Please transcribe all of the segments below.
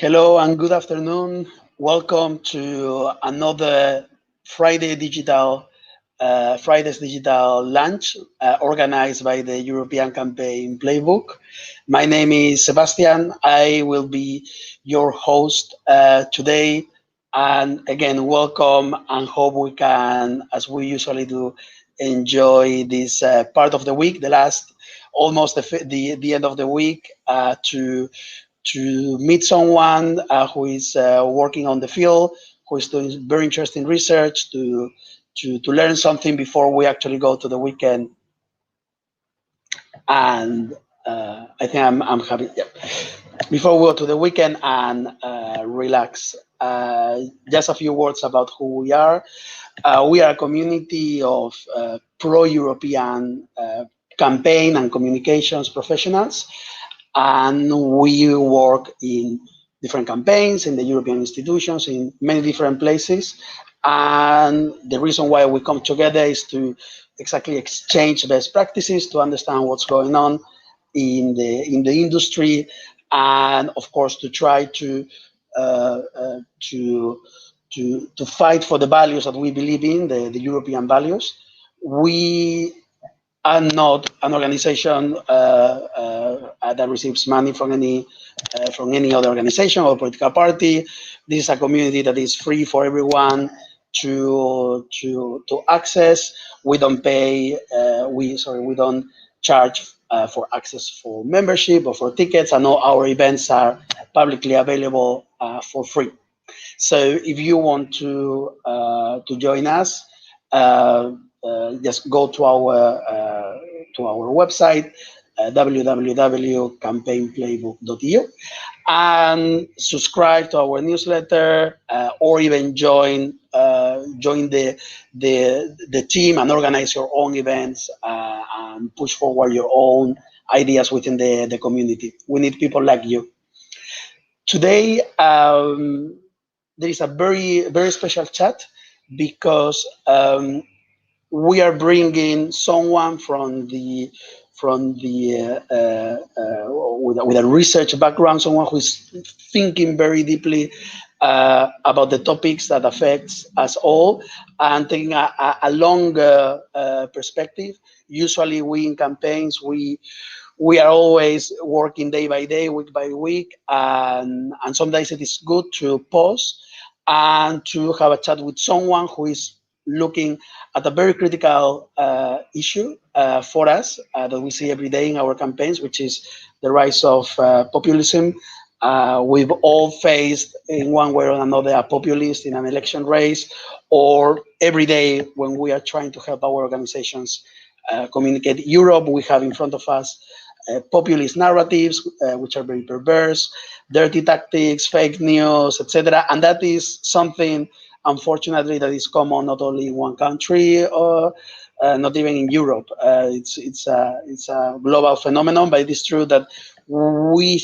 Hello and good afternoon. Welcome to another Friday's digital lunch organized by the European Campaign Playbook. My name is Sebastian. I will be your host today. And again, welcome and hope we can, as we usually do, enjoy this part of the week, almost the end of the week, to meet someone who is working on the field, who is doing very interesting research, to learn something before we actually go to the weekend. And I think I'm happy. Yeah. Before we go to the weekend and relax, just a few words about who we are. We are a community of pro-European campaign and communications professionals. And we work in different campaigns in the European institutions in many different places. And the reason why we come together is to exactly exchange best practices, to understand what's going on in the industry, and of course to try to fight for the values that we believe in, the European values. We are not an organization that receives money from any other organization or political party. This is a community that is free for everyone to access. We don't pay. We don't charge for access for membership or for tickets, and all our events are publicly available for free. So if you want to join us, just go to our website, www.campaignplaybook.eu, and subscribe to our newsletter, or even join the team and organize your own events and push forward your own ideas within the community. We need people like you. Today, there is a very, very special chat because we are bringing someone with a research background, someone who is thinking very deeply about the topics that affects us all, and taking a longer perspective. Usually, we in campaigns we are always working day by day, week by week, and sometimes it is good to pause and to have a chat with someone who is looking at a very critical issue for us that we see every day in our campaigns, which is the rise of populism. We've all faced, in one way or another, a populist in an election race, or every day when we are trying to help our organizations communicate Europe, we have in front of us populist narratives, which are very perverse, dirty tactics, fake news, etc. And that is something, unfortunately, that is common not only in one country or not even in Europe. It's a global phenomenon, but it is true that we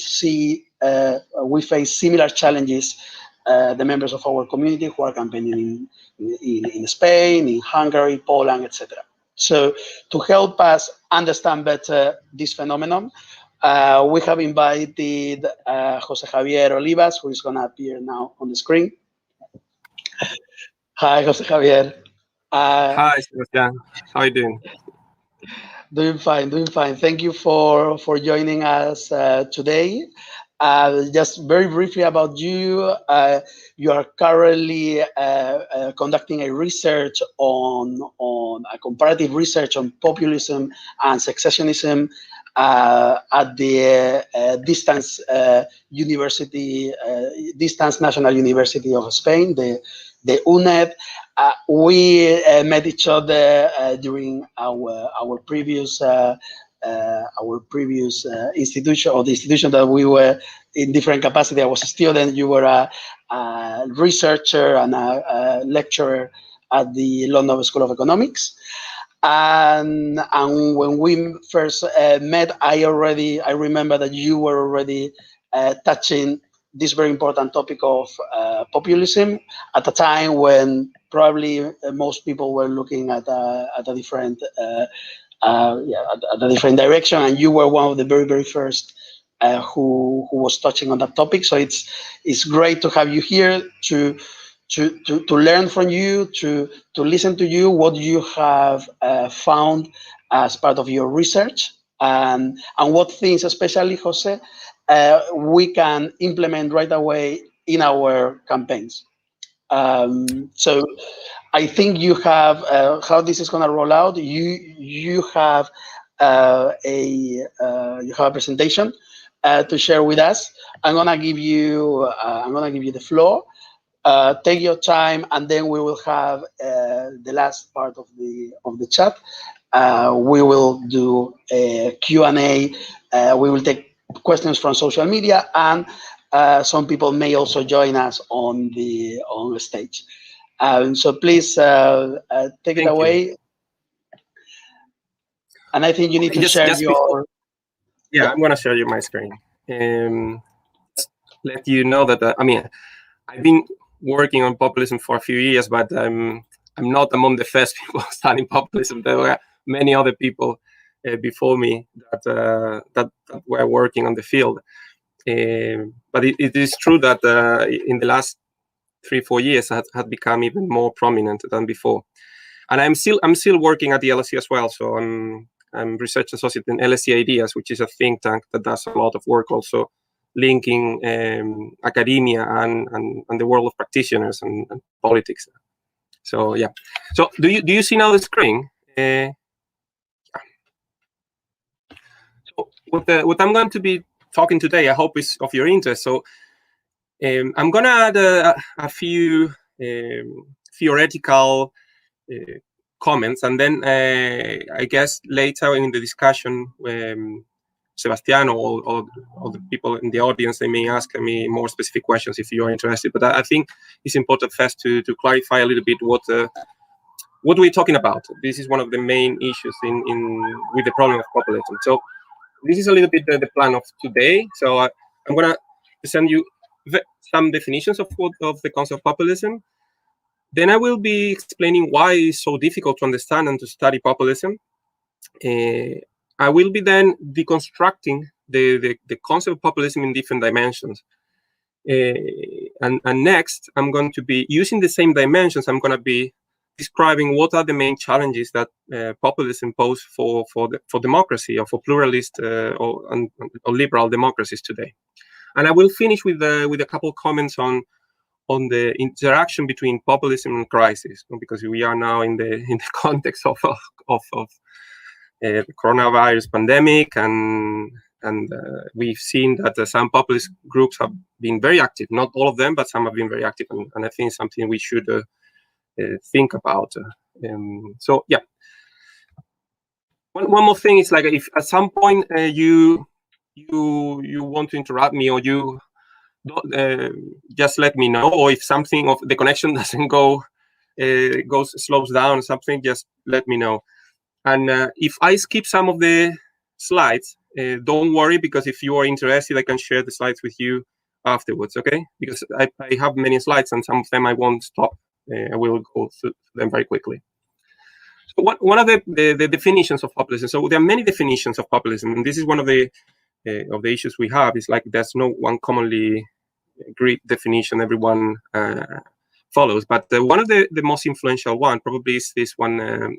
face similar challenges. The members of our community who are campaigning in Spain, in Hungary, Poland, etc. So to help us understand better this phenomenon, we have invited José Javier Olivas, who is going to appear now on the screen. Hi, José Javier. Hi, Sebastian. How are you doing? Doing fine. Thank you for joining us today. Just very briefly about you, you are currently conducting a research on a comparative research on populism and secessionism at the distance National University of Spain, the UNED. We met each other during our previous institution, or the institution that we were in different capacity. I was a student, you were a researcher and a lecturer at the London School of Economics. And when we first met, I remember that you were already touching this very important topic of populism at a time when probably most people were looking at a different direction, and you were one of the very, very first who was touching on that topic. So it's great to have you here to learn from you, to listen to you, what you have found as part of your research, and what things, especially Jose, we can implement right away in our campaigns. So I think you have how this is going to roll out. You have a presentation to share with us. I'm gonna give you the floor. Take your time, and then we will have the last part of the chat. We will do a Q&A. We will take questions from social media, and some people may also join us on the stage. So please take it away. And I think you need to share your. Yeah, I'm going to share you my screen. Let you know that I mean, I've been working on populism for a few years, but I'm not among the first people studying populism. There were many other people before me that were working on the field. But it is true that in the last 3-4 years had become even more prominent than before. And I'm still working at the LSE as well. So I'm research associate in LSE Ideas, which is a think tank that does a lot of work also linking academia and the world of practitioners and politics. So yeah. So do you see now the screen? So what I'm going to be talking today, I hope is of your interest. So I'm going to add a few theoretical comments, and then I guess later in the discussion, Sebastian or the people in the audience, they may ask me more specific questions if you're interested. But I think it's important first to clarify a little bit what we're talking about. This is one of the main issues with the problem of populism. So this is a little bit the plan of today. So I'm going to send you some definitions of the concept of populism. Then I will be explaining why it's so difficult to understand and to study populism. I will be then deconstructing the concept of populism in different dimensions. And next, I'm going to be using the same dimensions. I'm going to be describing what are the main challenges that populism pose for democracy or for pluralist or liberal democracies today. And I will finish with a couple of comments on the interaction between populism and crisis, because we are now in the context of the coronavirus pandemic, and we've seen that some populist groups have been very active. Not all of them, but some have been very active, and I think it's something we should think about. So yeah. One more thing is, like, if at some point you want to interrupt me, or you just let me know, or if something of the connection doesn't slows down or something, just let me know. And if I skip some of the slides, don't worry, because if you are interested, I can share the slides with you afterwards, okay? Because I have many slides, and some of them I won't stop. I will go through them very quickly. So one of the definitions of populism. So there are many definitions of populism, and this is one of the issues we have. Is like there's no one commonly agreed definition everyone follows. But one of the most influential one probably is this one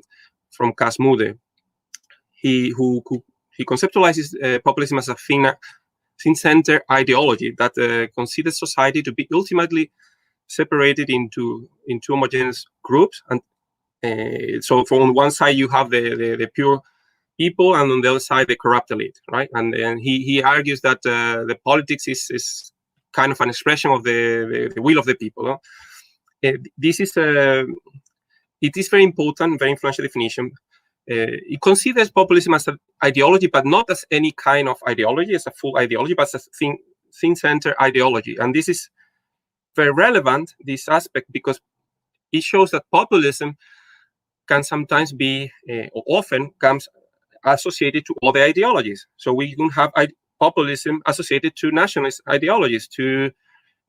from Cas Mudde. He conceptualizes populism as a thin-centered ideology that considers society to be ultimately separated into homogeneous groups. And so from one side you have the pure people, and on the other side the corrupt elite, right? And then he argues that the politics is kind of an expression of the will of the people. No? This is it is very important, very influential definition. It considers populism as an ideology, but not as any kind of ideology, as a full ideology, but as a thin-centered ideology. And this is very relevant, this aspect, because it shows that populism can sometimes be, or often comes associated to other ideologies. So we can have populism associated to nationalist ideologies, to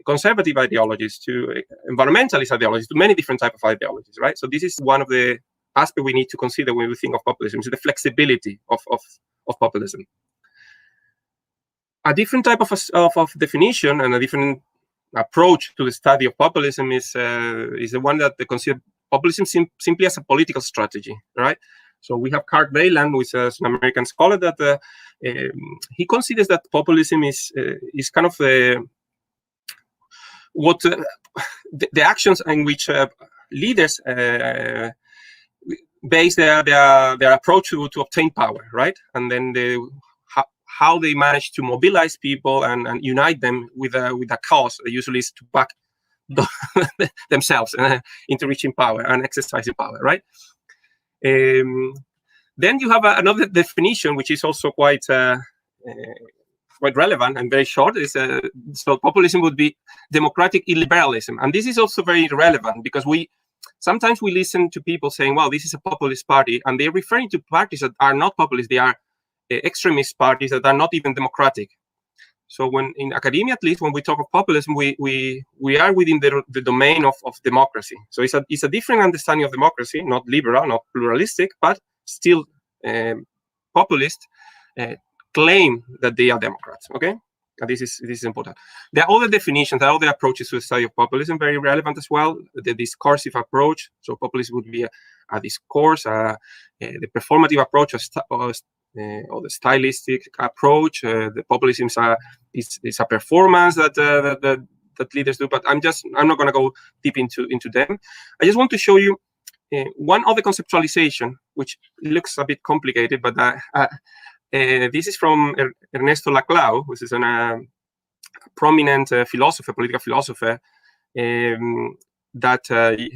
conservative ideologies, to environmentalist ideologies, to many different types of ideologies, right? So this is one of the aspects we need to consider when we think of populism, is the flexibility of populism. A different type of definition and a different approach to the study of populism is the one that they consider populism simply as a political strategy, right? So we have Carl Weiland, who is an American scholar, that he considers that populism is kind of the actions in which leaders base their approach to obtain power, right? And then how they manage to mobilize people and unite them with a cause that usually is to back themselves into reaching power and exercising power, right? Then you have another definition, which is also quite relevant and very short. So populism would be democratic illiberalism, and this is also very relevant because sometimes we listen to people saying, "Well, this is a populist party," and they're referring to parties that are not populist; they are extremist parties that are not even democratic. So when in academia, at least, when we talk of populism, we are within the domain of democracy. So it's a different understanding of democracy, not liberal, not pluralistic, but still populist claim that they are Democrats. Okay, and this is important. There are other definitions, there are other approaches to the study of populism, very relevant as well. The discursive approach. So populism would be a discourse, the performative approach, or the stylistic approach. The populism is a performance that leaders do, but I'm not going to go deep into them. I just want to show you one other conceptualization, which looks a bit complicated, but this is from Ernesto Laclau, which is a prominent political philosopher, that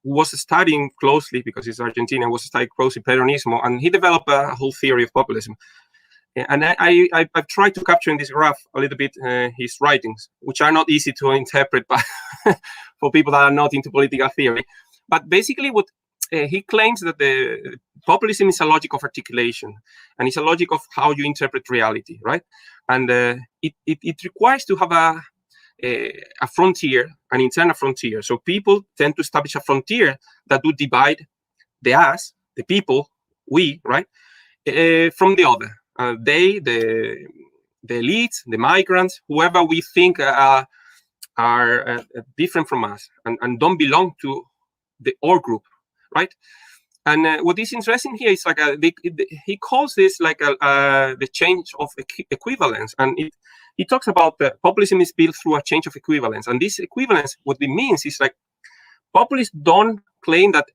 was studying closely, because he's Argentinian, was studying closely Peronismo, and he developed a whole theory of populism. And I've tried to capture in this graph a little bit his writings, which are not easy to interpret for people that are not into political theory. But basically what he claims that the populism is a logic of articulation, and it's a logic of how you interpret reality, right? And it requires to have a frontier, an internal frontier. So people tend to establish a frontier that would divide the us, the people, we, right, from the other. They, the elites, the migrants, whoever we think are different from us and don't belong to the our group, right? And what is interesting here is like he calls this like the change of equivalence, and he talks about populism is built through a change of equivalence. And this equivalence, what it means is like populists don't claim that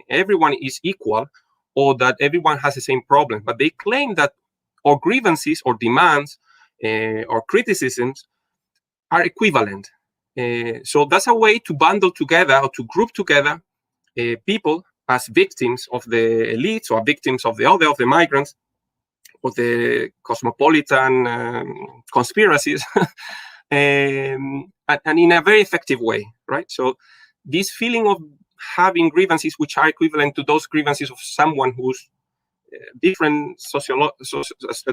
everyone is equal or that everyone has the same problem, but they claim that our grievances or demands or criticisms are equivalent. So that's a way to bundle together or to group together people as victims of the elites or victims of the migrants, or the cosmopolitan conspiracies, and in a very effective way, right? So this feeling of having grievances which are equivalent to those grievances of someone who's different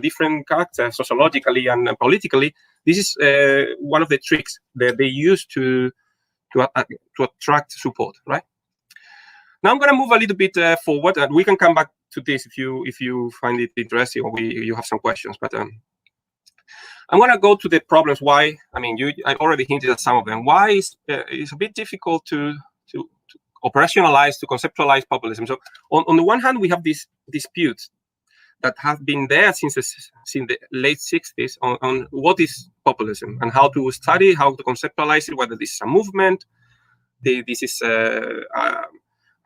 different character sociologically and politically, this is one of the tricks that they use to attract support, right? Now I'm going to move a little bit forward, and we can come back to this if you find it interesting or you have some questions. But I'm going to go to the problems. Why? I mean, I already hinted at some of them. Why it's a bit difficult to operationalize, to conceptualize populism. So on the one hand, we have these disputes that have been there since the late 60s on what is populism and how to study, how to conceptualize it, whether this is a movement, this is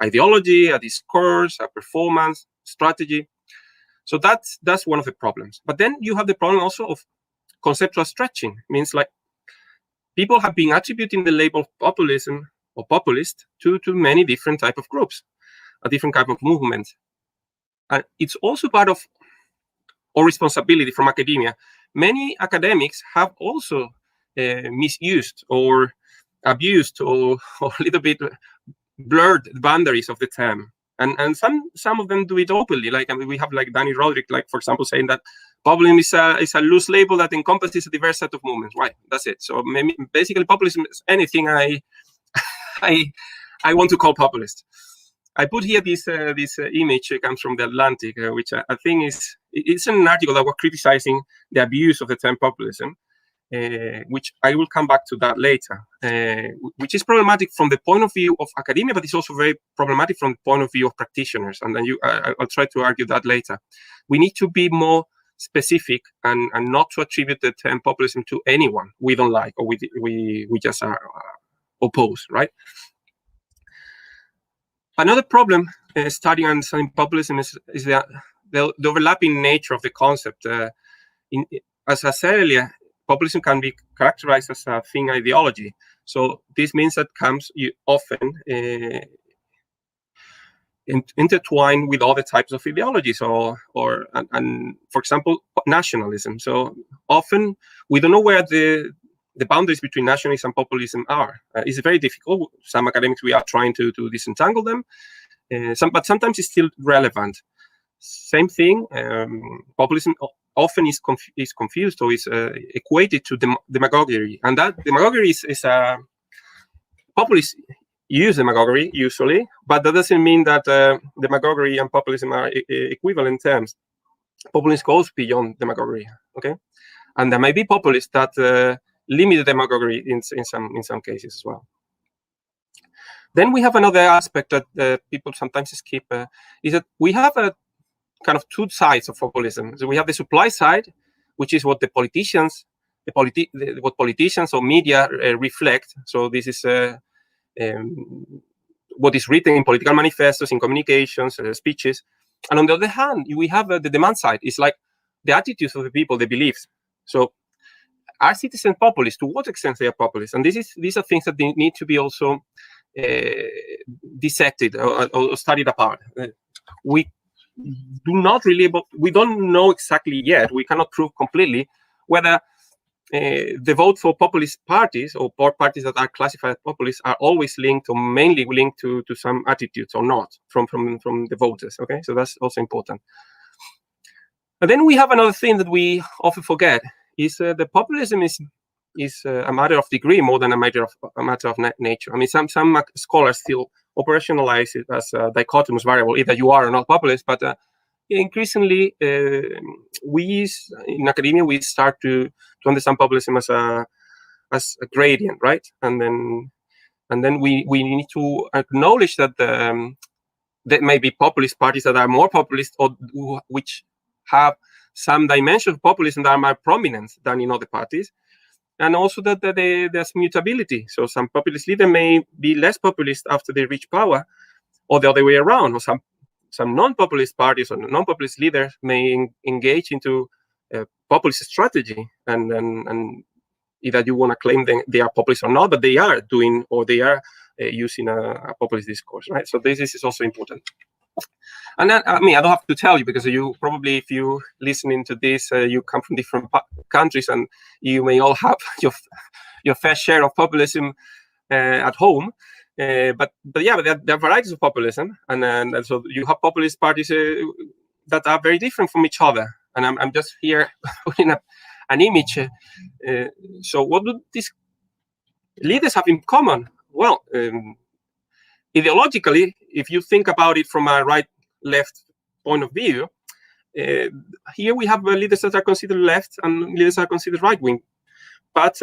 ideology, a discourse, a performance, strategy. So that's one of the problems. But then you have the problem also of conceptual stretching. It means like people have been attributing the label populism or populist to many different type of groups, a different type of movement. And it's also part of our responsibility from academia. Many academics have also misused or abused or a little bit blurred the boundaries of the term, and some of them do it openly. Like, I mean, we have like Danny Roderick, like for example, saying that populism is a loose label that encompasses a diverse set of movements. Right, that's it. So basically, populism is anything I want to call populist. I put here this image. It comes from the Atlantic, which I think it's an article that was criticizing the abuse of the term populism, which I will come back to that later, which is problematic from the point of view of academia, but it's also very problematic from the point of view of practitioners. And then I'll try to argue that later. We need to be more specific and not to attribute the term populism to anyone we don't like or we just are opposed, right? Another problem studying and understanding populism is the overlapping nature of the concept. As I said earlier, populism can be characterized as a thin ideology. So this means that comes often intertwined with other types of ideologies, and for example, nationalism. So often we don't know where the boundaries between nationalism and populism are. It's very difficult. Some academics, we are trying to disentangle them, but sometimes it's still relevant. Same thing, populism often is confused or is equated to demagoguery, and that demagoguery is populists use demagoguery usually, but that doesn't mean that demagoguery and populism are equivalent terms. Populism goes beyond demagoguery, okay? And there may be populists that limit demagoguery in some cases as well. Then we have another aspect that people sometimes skip, is that we have a kind of two sides of populism. So we have the supply side, which is what the politicians, what politicians or media reflect. So this is what is written in political manifestos, in communications, speeches. And on the other hand, we have the demand side. It's like the attitudes of the people, the beliefs. So are citizens populist? To what extent they are populist? And these are things that they need to be also dissected or studied apart. We don't know exactly yet. We cannot prove completely whether the vote for populist parties or parties that are classified as populist are always linked or mainly linked to some attitudes or not from the voters. Okay, so that's also important. And then we have another thing that we often forget is the populism is a matter of degree more than a matter of nature. I mean, some scholars still operationalize it as a dichotomous variable, either you are or not populist, but increasingly we in academia we start to understand populism as a gradient, right? And then we need to acknowledge that there may be populist parties that are more populist or which have some dimension of populism that are more prominent than in other parties. And also that there's mutability. So some populist leader may be less populist after they reach power, or the other way around. Or some non-populist parties or non-populist leaders may engage into populist strategy, and either you want to claim they are populist or not, but they are doing or they are using a populist discourse, right? So this is also important. And then, I mean, I don't have to tell you because you probably, if you listening to this, you come from different countries, and you may all have your fair share of populism at home. But yeah, there are varieties of populism, and so you have populist parties that are very different from each other. And I'm just here putting up an image. So what do these leaders have in common? Well, ideologically, if you think about it from a right-left point of view, here we have leaders that are considered left and leaders that are considered right-wing. But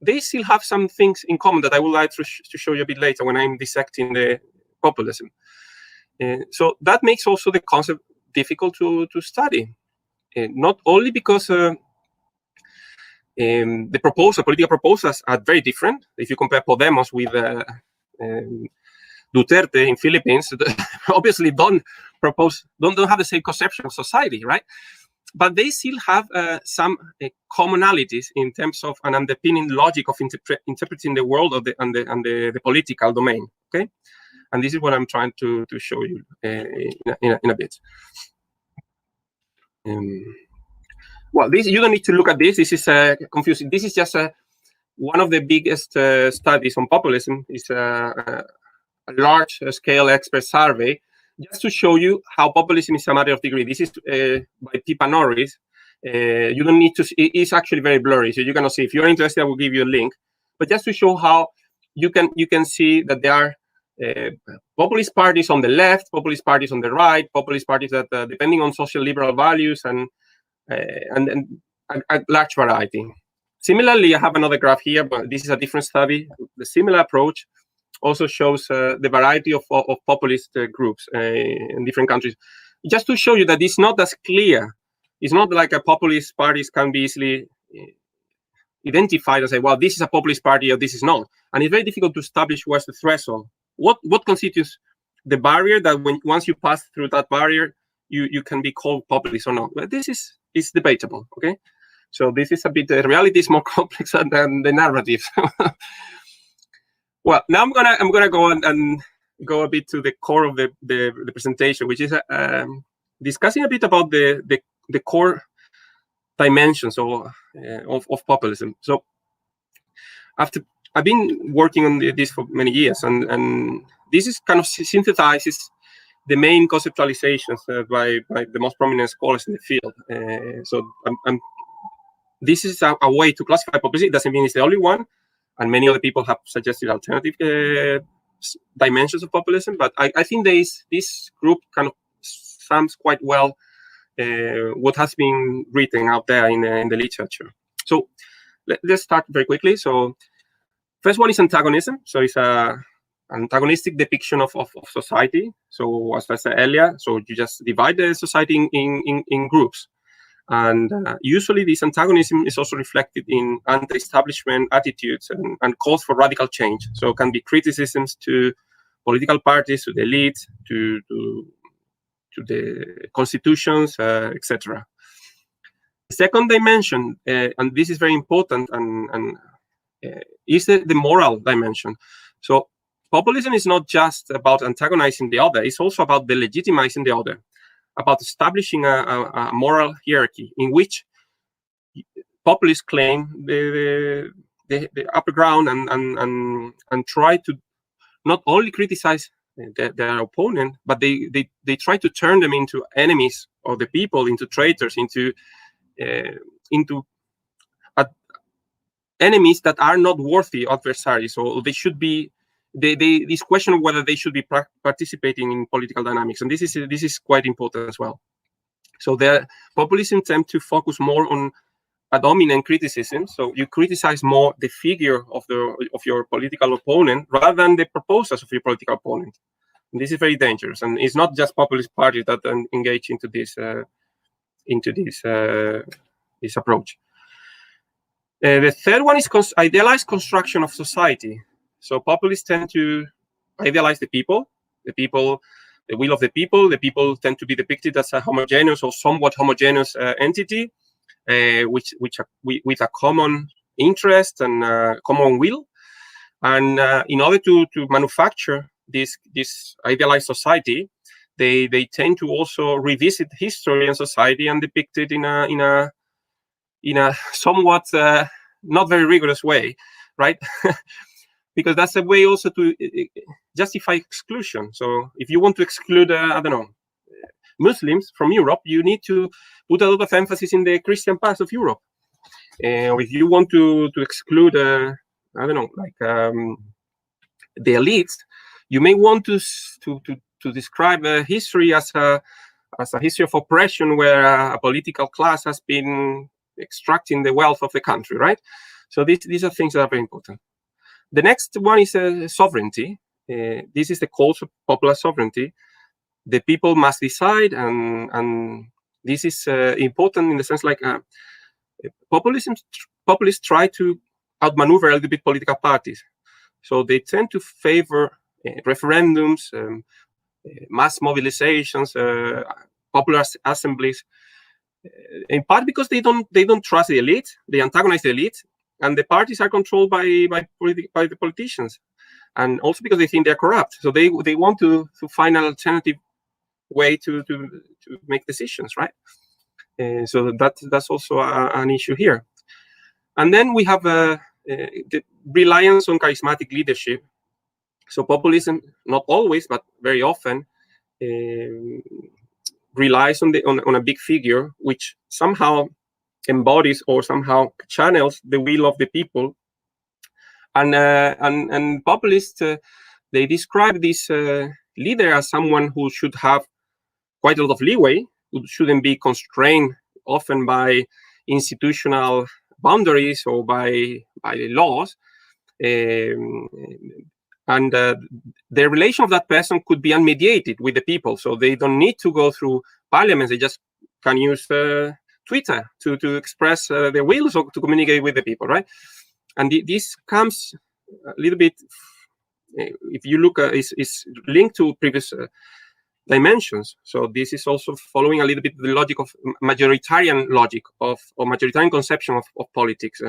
they still have some things in common that I would like to show you a bit later when I'm dissecting the populism. So that makes also the concept difficult to study, not only because the political proposals are very different. If you compare Podemos with Duterte in Philippines, obviously don't have the same conception of society, right? But they still have some commonalities in terms of an underpinning logic of interpreting the world and the political domain. Okay, and this is what I'm trying to show you in a bit. Well, this you don't need to look at this. This is confusing. This is just one of the biggest studies on populism. It's a large-scale expert survey, just to show you how populism is a matter of degree. This is by Pippa Norris. You don't need to see, it's actually very blurry, so you cannot see. If you're interested, I will give you a link. But just to show how you can see that there are populist parties on the left, populist parties on the right, populist parties that depending on social liberal values and a large variety. Similarly, I have another graph here, but this is a different study. The similar approach also shows the variety of populist groups in different countries. Just to show you that it's not as clear. It's not like a populist parties can be easily identified and say, well, this is a populist party or this is not. And it's very difficult to establish what's the threshold. What constitutes the barrier that once you pass through that barrier, you can be called populist or not. But this is debatable, okay? So this is a bit, the reality is more complex than the narrative. Well, now I'm gonna go on and go a bit to the core of the presentation, which is discussing a bit about the core dimensions of populism. So after I've been working on this for many years, and this is kind of synthesizes the main conceptualizations by the most prominent scholars in the field. So this is a way to classify populism. It doesn't mean it's the only one, and many other people have suggested alternative dimensions of populism. But I think this group kind of sums quite well what has been written out there in the literature. So let's start very quickly. So first one is antagonism. So it's a antagonistic depiction of society. So as I said earlier, so you just divide the society in groups. And usually this antagonism is also reflected in anti-establishment attitudes and calls for radical change. So it can be criticisms to political parties, to the elite, to the constitutions, etc. The second dimension, and this is very important, is the moral dimension. So populism is not just about antagonizing the other, it's also about delegitimizing the other, about establishing a moral hierarchy in which populists claim the upper ground and try to not only criticize their opponent, but they try to turn them into enemies of the people, into traitors, into enemies that are not worthy adversaries. So they should be. This question of whether they should be participating in political dynamics, and this is quite important as well. So the populism tend to focus more on a dominant criticism. So you criticize more the figure of your political opponent rather than the proposals of your political opponent. And this is very dangerous, and it's not just populist parties that engage into this approach. The third one is idealized construction of society. So populists tend to idealize the people, the will of the people. The people tend to be depicted as a homogeneous or somewhat homogeneous entity, with a common interest and common will. And in order to manufacture this idealized society, they tend to also revisit history and society and depict it in a somewhat not very rigorous way, right? Because that's a way also to justify exclusion. So if you want to exclude, I don't know, Muslims from Europe, you need to put a lot of emphasis in the Christian past of Europe. Or if you want to exclude, I don't know, like the elites, you may want to describe history as a history of oppression where a political class has been extracting the wealth of the country, right? So these are things that are very important. The next one is sovereignty. This is the cause of popular sovereignty. The people must decide, and this is important in the sense like populists try to outmaneuver a little bit political parties. So they tend to favor referendums, mass mobilizations, popular assemblies, in part because they don't trust the elite, they antagonize the elite, and the parties are controlled by the politicians, and also because they think they're corrupt. So they want to find an alternative way to make decisions, right? So that's also an issue here. And then we have the reliance on charismatic leadership. So populism, not always, but very often, relies on a big figure, which somehow embodies or somehow channels the will of the people. And populists they describe this leader as someone who should have quite a lot of leeway, who shouldn't be constrained often by institutional boundaries or by laws. And the relation of that person could be unmediated with the people. So they don't need to go through parliaments. They just can use Twitter to express their wills or to communicate with the people, right? And this comes a little bit, if you look, is linked to previous dimensions. So this is also following a little bit the logic of majoritarian logic or majoritarian conception of politics.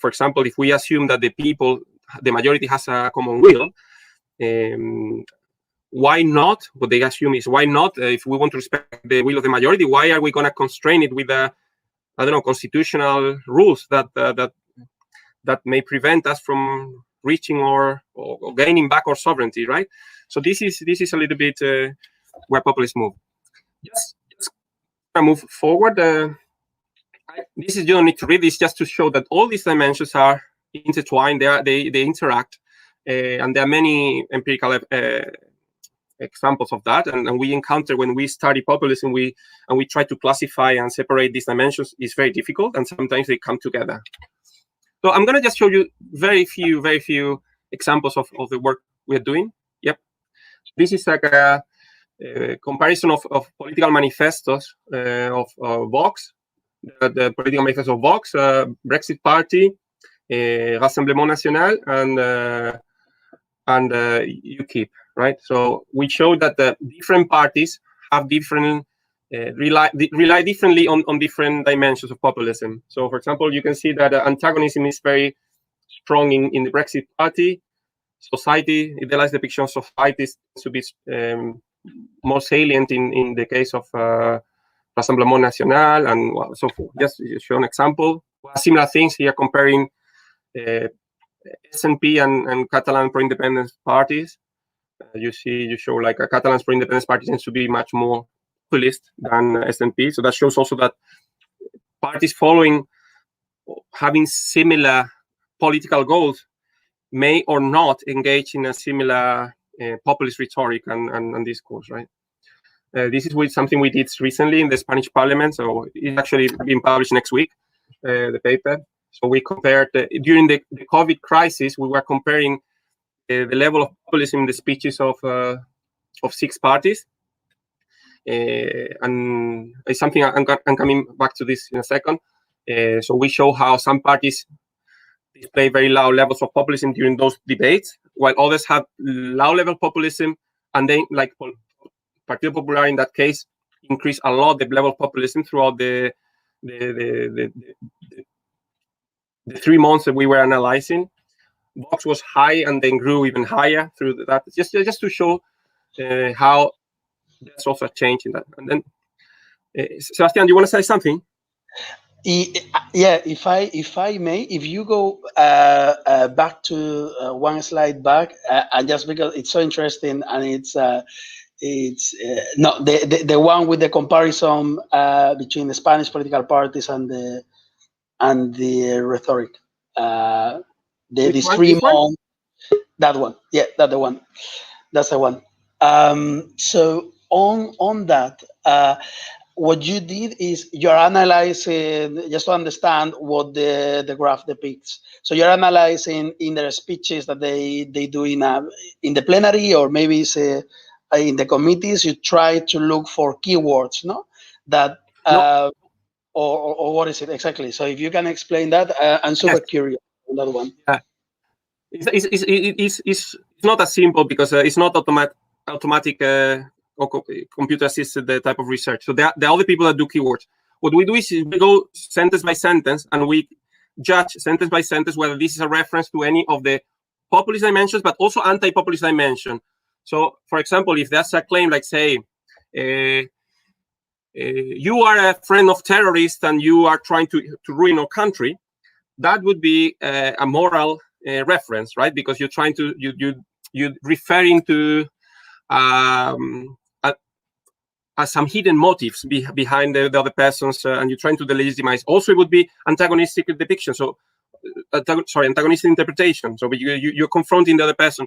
For example, if we assume that the majority has a common will, why not? What they assume is why not? If we want to respect the will of the majority, why are we going to constrain it with I don't know, constitutional rules that may prevent us from reaching or gaining back our sovereignty, right? So this is a little bit where populists move. Just move forward. This is, you don't need to read this, just to show that all these dimensions are intertwined. They interact, and there are many empirical examples of that. And we encounter, when we study populism, we try to classify and separate these dimensions. It's very difficult, and sometimes they come together. So I'm going to just show you very few examples of the work we're doing. Yep, this is like a comparison of political manifestos of Vox. The political manifesto of Vox, Brexit Party, Rassemblement National, and UKIP, right? So we show that the different parties have different rely differently on different dimensions of populism. So, for example, you can see that antagonism is very strong in the Brexit Party. Society, idealized depiction of societies to be more salient in the case of Rassemblement National and so forth. Just to show an example. Similar things here, comparing SNP and Catalan pro-independence parties. You show like a Catalan pro-independence party tends to be much more populist than SNP. So that shows also that parties having similar political goals may or not engage in a similar populist rhetoric and discourse, right? This is something we did recently in the Spanish Parliament, so it's actually being published next week, the paper. So we compared, during the COVID crisis, we were comparing the level of populism in the speeches of 6 parties. And it's something I'm coming back to this in a second. So we show how some parties display very low levels of populism during those debates, while others have low-level populism, and then, like Partido Popular in that case, increased a lot the level of populism throughout the 3 months that we were analyzing. Vox was high and then grew even higher through that. Just to show how there's also a change in that. And then, Sebastian, do you want to say something? Yeah, if I may, if you go back to one slide back, and just because it's so interesting, and it's no, the one with the comparison between the Spanish political parties and the rhetoric. These 3 months. That one, yeah, that's the one. That's the one. So on that, what you did is you're analyzing, just to understand what the graph depicts. So you're analyzing in their speeches that they do in the plenary, or maybe it's in the committees. You try to look for keywords, no? That No. or what is it exactly? So if you can explain that, I'm super curious on that one. Yeah. It's not as simple, because it's not automatic or computer assisted type of research. So there are other people that do keywords. What we do is we go sentence by sentence, and we judge sentence by sentence whether this is a reference to any of the populist dimensions, but also anti-populist dimension. So, for example, if there's a claim like, say, you are a friend of terrorists and you are trying to ruin our country, that would be a moral reference, right? Because you're trying to you're referring to some hidden motives behind the other persons, and you're trying to delegitimize. Also, it would be antagonistic depiction. So antagonistic interpretation. So you're confronting the other person.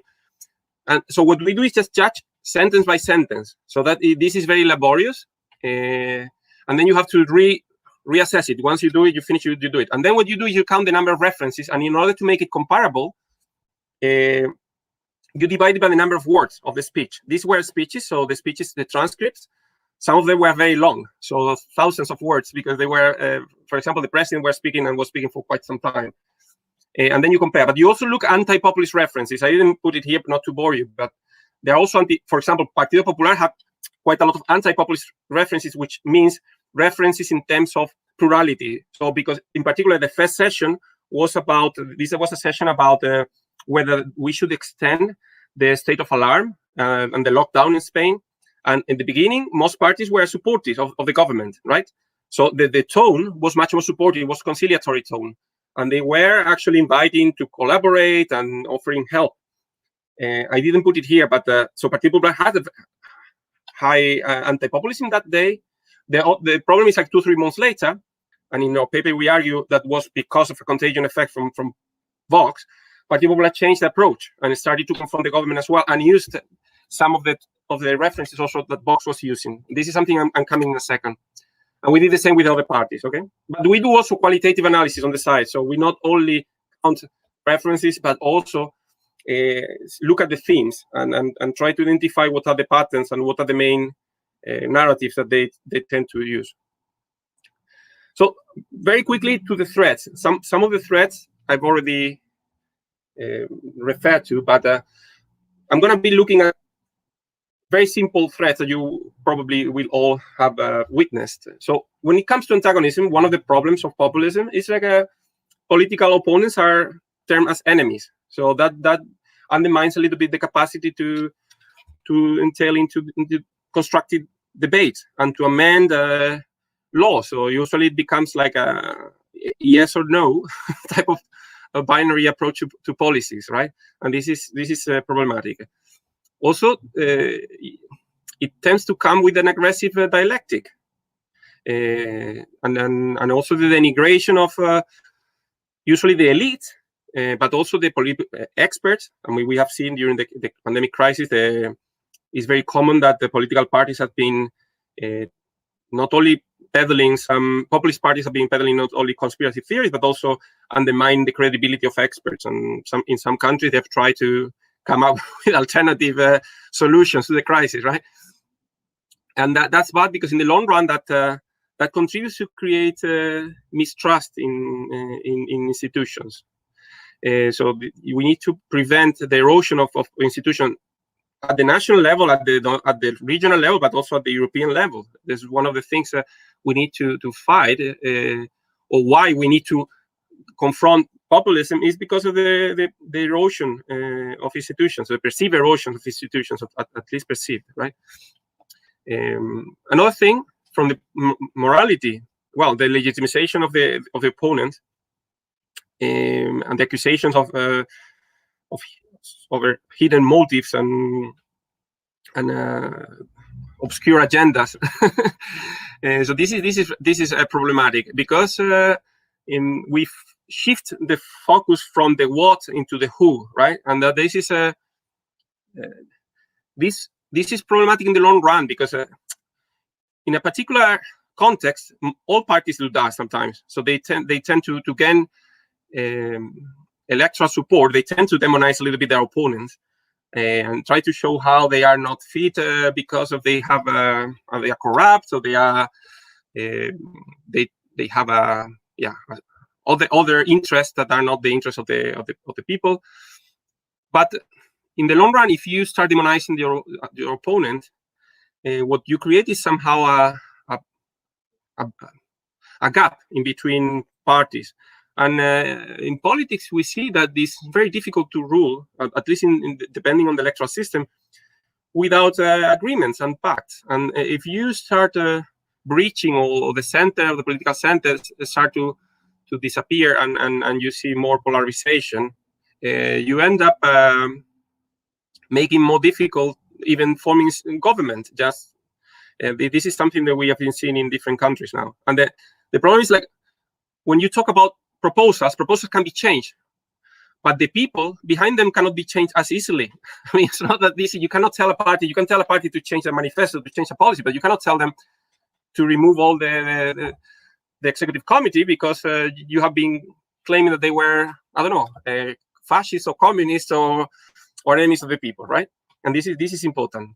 And so what we do is just judge sentence by sentence. So that this is very laborious. And then you have to reassess it. Once you do it, you finish, you do it. And then what you do is you count the number of references. And in order to make it comparable, you divide it by the number of words of the speech. These were speeches. So the speeches, the transcripts, some of them were very long. So thousands of words, because they were, for example, the president was speaking for quite some time. And then you compare. But you also look anti-populist references. I didn't put it here not to bore you, but there are also, for example, Partido Popular have quite a lot of anti-populist references, which means references in terms of plurality. So because in particular, the first session was about, this was a session about whether we should extend the state of alarm and the lockdown in Spain. And in the beginning, most parties were supportive of the government, right? So the tone was much more supportive, it was conciliatory tone. And they were actually inviting to collaborate and offering help. I didn't put it here, but so Partido Popular had a high anti-populism that day. The problem is like 2-3 months later, and in our paper we argue that was because of a contagion effect from Vox. Partido Popular changed the approach and started to confront the government as well, and used some of the references also that Vox was using. This is something I'm coming in a second. And we did the same with other parties, okay? But we do also qualitative analysis on the side. So we not only count references, but also look at the themes and try to identify what are the patterns and what are the main narratives that they tend to use. So very quickly to the threats. Some of the threats I've already referred to, but I'm going to be looking at very simple threats that you probably will all have witnessed. So when it comes to antagonism, one of the problems of populism is like political opponents are termed as enemies. So that undermines a little bit the capacity to entail into constructive debate and to amend law. So usually it becomes like a yes or no type of a binary approach to policies, right? And this is problematic. Also, it tends to come with an aggressive dialectic, and also the denigration of usually the elite, but also the experts. I mean, we have seen during the pandemic crisis, it's very common that the political parties have been not only peddling, some populist parties have been peddling not only conspiracy theories, but also undermine the credibility of experts. And in some countries, they've tried to come up with alternative solutions to the crisis, right? And that's bad, because in the long run, that contributes to create mistrust in institutions. So we need to prevent the erosion of institutions at the national level, at the regional level, but also at the European level. This is one of the things that we need to fight, or why we need to confront populism, is because of the erosion of institutions, the perceived erosion of institutions, at least perceived, right? Another thing from the morality, well, the legitimization of the opponent, and the accusations of hidden motives and obscure agendas. So this is problematic, because we shift the focus from the what into the who, right? And this is problematic in the long run, because in a particular context, all parties do that sometimes. So they tend to gain electoral support. They tend to demonize a little bit their opponents and try to show how they are not fit because they are corrupt, so they are they have other interests that are not the interests of the people. But in the long run, if you start demonizing your opponent, what you create is somehow a gap in between parties. And in politics, we see that it's very difficult to rule, at least depending on the electoral system, without agreements and pacts. And if you start breaching, or the center of the political centers start to disappear, and you see more polarization, you end up making more difficult even forming government. Just this is something that we have been seeing in different countries now. And the problem is, like, when you talk about proposals can be changed, but the people behind them cannot be changed as easily. I mean, it's not that easy. You cannot tell a party. You can tell a party to change a manifesto, to change a policy, but you cannot tell them to remove all the executive committee because you have been claiming that they were, I don't know, fascists or communists or enemies of the people, right? And this is important.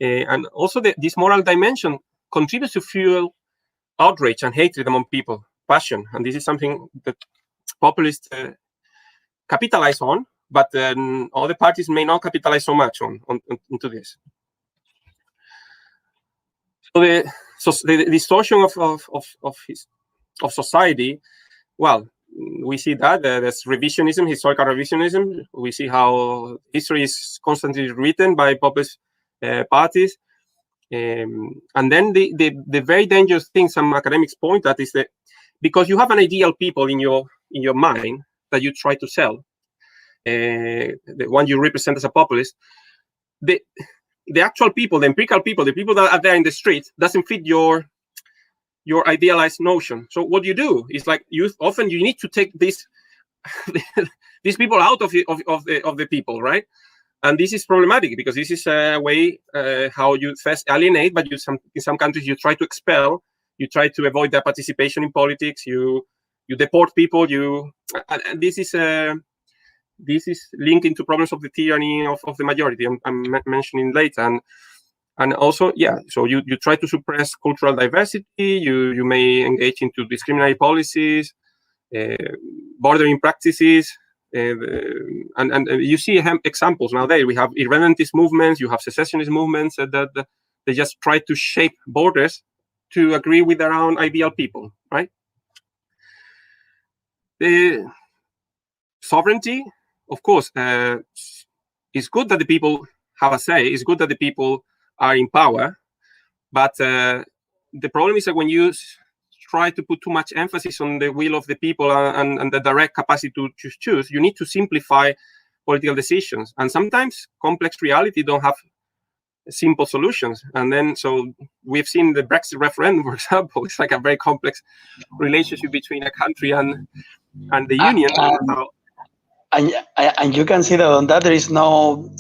And also this moral dimension contributes to fuel outrage and hatred among people, passion. And this is something that populists capitalize on, but other parties may not capitalize so much into this. So the distortion of society, well, we see that there's revisionism, historical revisionism. We see how history is constantly written by populist parties. And then the very dangerous thing some academics point at is that because you have an ideal people in your mind that you try to sell, the one you represent as a populist, the actual people, the empirical people, the people that are there in the street doesn't fit your idealized notion. So what you do is like you need to take these people out of the people, right? And this is problematic because this is a way how you first alienate, but in some countries you try to expel, you try to avoid their participation in politics, you deport people, and this is linked into problems of the tyranny of the majority. I'm mentioning later, and also so you try to suppress cultural diversity. You may engage into discriminatory policies, bordering practices. And you see examples nowadays. We have irredentist movements, you have secessionist movements that they just try to shape borders to agree with their own ideal people, right? The sovereignty, of course, it's good that the people have a say. It's good that the people are in power, but the problem is that when you try to put too much emphasis on the will of the people and the direct capacity to choose, you need to simplify political decisions. And sometimes complex reality don't have simple solutions. And then, so we've seen the Brexit referendum, for example, it's like a very complex relationship between a country and the union. And you can see that on that there is no,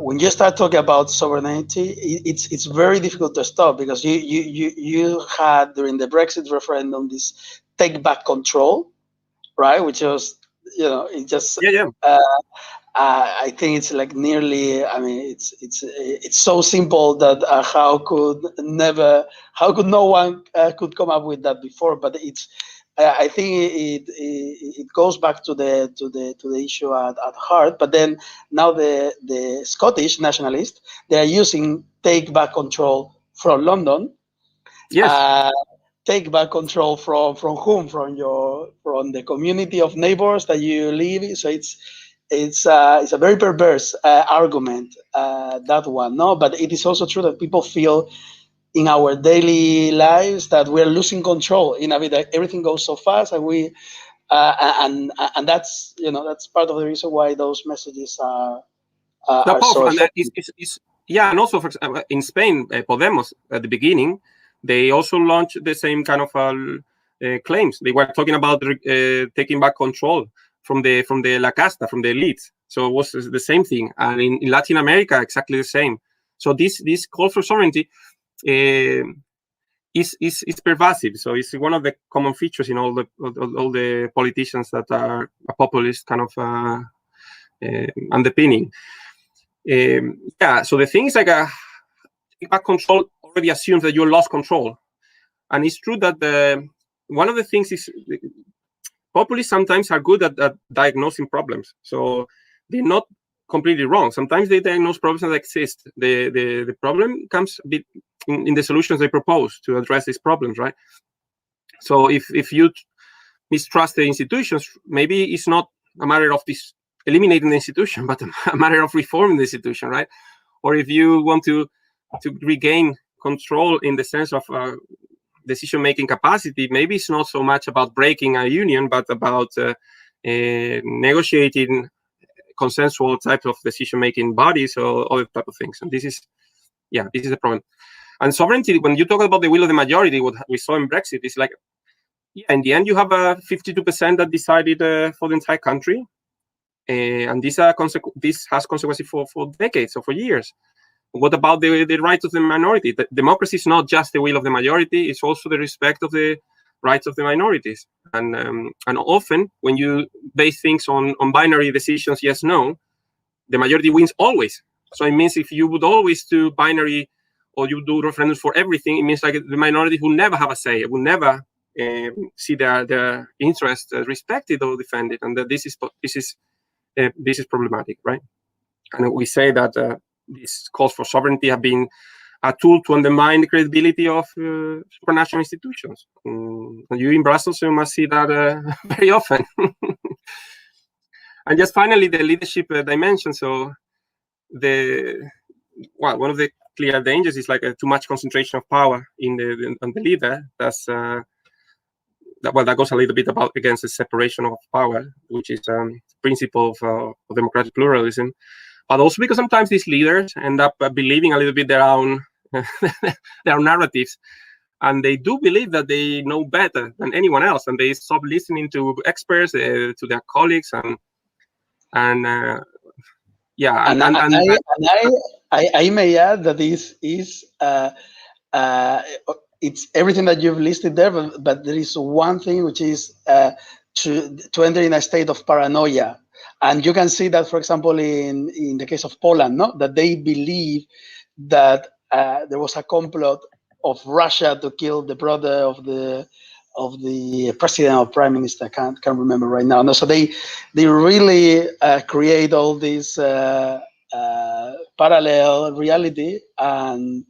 when you start talking about sovereignty, it's very difficult to stop because you had during the Brexit referendum this take back control, right? Which was, it just I think it's like nearly. I mean, it's so simple that how could no one could come up with that before? But it's. I think it goes back to the issue at heart. But then now the Scottish nationalists, they are using take back control from London. Yes. Take back control from whom? From the community of neighbors that you live in. So it's a very perverse argument, that one. No, but it is also true that people feel in our daily lives that we're losing control in a bit. That everything goes so fast, and we and that's that's part of the reason why those messages are so effective. And also, for example, in Spain, Podemos at the beginning, they also launched the same kind of claims. They were talking about taking back control from the La Casta, from the elite. So it was the same thing, and in Latin America, exactly the same. So this call for sovereignty is pervasive. So it's one of the common features in all the politicians that are a populist kind of underpinning. So the thing is like take back control already assumes that you lost control, and it's true that one of the things is populists sometimes are good at diagnosing problems. So they're not completely wrong. Sometimes they diagnose problems that exist. The problem comes a bit in the solutions they propose to address these problems, right? So if you mistrust the institutions, maybe it's not a matter of this eliminating the institution, but a matter of reforming the institution, right? Or if you want to regain control in the sense of decision-making capacity, maybe it's not so much about breaking a union, but about negotiating consensual type of decision-making bodies or other type of things. And this is a problem. And sovereignty, when you talk about the will of the majority, what we saw in Brexit is like yeah, in the end, you have 52% that decided for the entire country, and this has consequences for decades or for years. What about the rights of the minority? Democracy is not just the will of the majority; it's also the respect of the rights of the minorities. And often, when you base things on binary decisions, yes, no, the majority wins always. So it means if you would always do binary or you do referendums for everything, it means like the minority will never have a say, will never see their interests respected or defended, and that this is problematic, right? And we say that these calls for sovereignty have been a tool to undermine the credibility of supranational institutions. And you in Brussels, you must see that very often. And just finally, the leadership dimension. So one of the clear dangers is like too much concentration of power on the leader. That goes a little bit against the separation of power, which is principle of democratic pluralism. But also because sometimes these leaders end up believing a little bit their own their narratives, and they do believe that they know better than anyone else, and they stop listening to experts, to their colleagues, and I may add that this is it's everything that you've listed there, but there is one thing which is to enter in a state of paranoia. And you can see that, for example, in the case of Poland, no? That they believe that there was a complot of Russia to kill the brother of the president or prime minister. I can't remember right now. No, so they really create all this parallel reality, and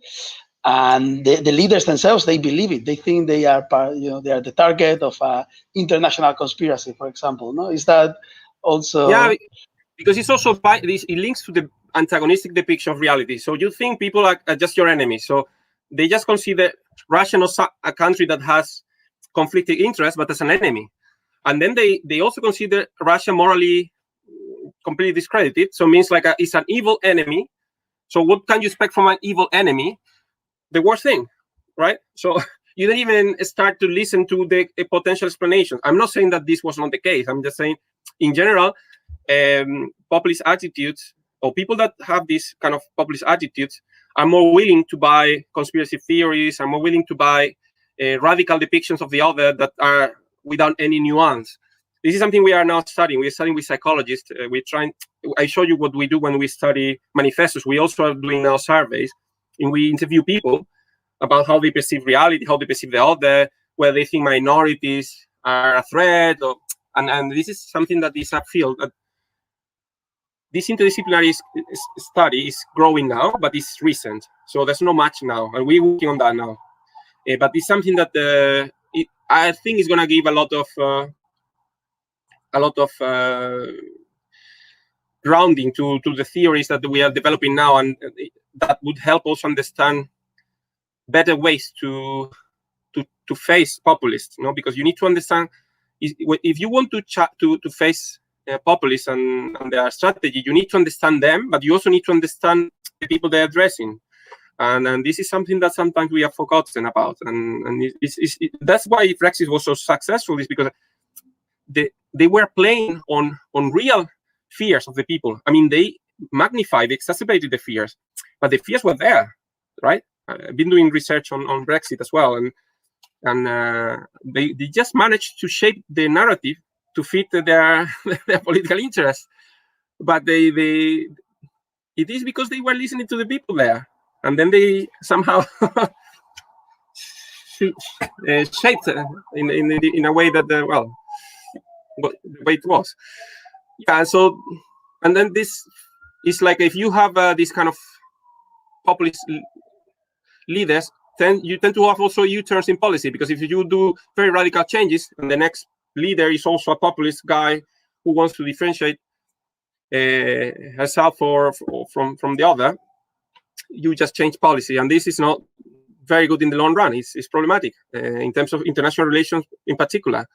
the leaders themselves, they believe it. They think they are they are the target of an international conspiracy, for example. No, is that also? Yeah, because it's also it links to the antagonistic depiction of reality. So you think people are just your enemies. So they just consider Russia not a country that has conflicting interests, but as an enemy. And then they also consider Russia morally completely discredited. So it means like it's an evil enemy. So what can you expect from an evil enemy? The worst thing, right? So you don't even start to listen to the potential explanations. I'm not saying that this was not the case. I'm just saying, in general, populist attitudes, or people that have this kind of populist attitudes, are more willing to buy conspiracy theories, are more willing to buy radical depictions of the other that are without any nuance. This is something we are now studying. We're studying with psychologists. I show you what we do when we study manifestos. We also are doing now surveys, and we interview people about how they perceive reality, how they perceive the other, whether they think minorities are a threat, and this is something that is a field. This interdisciplinary study is growing now, but it's recent, so there's not much now, and we're working on that now. But it's something that I think is going to give a lot of grounding to the theories that we are developing now, and that would help us understand better ways to face populists. Because you need to understand, if you want to face populists and their strategy, you need to understand them, but you also need to understand the people they're addressing. And this is something that sometimes we have forgotten about. And that's why Brexit was so successful, is because they were playing on real fears of the people. I mean, they exacerbated the fears, but the fears were there, right? I've been doing research on Brexit as well, and they just managed to shape the narrative to fit their political interests. But it is because they were listening to the people there, and then they somehow shaped in a way that the way it was. Yeah. So, and then this is like, if you have this kind of populist leaders, then you tend to have also U-turns in policy, because if you do very radical changes and the next leader is also a populist guy who wants to differentiate herself from the other, you just change policy, and this is not very good in the long run. It's problematic in terms of international relations in particular.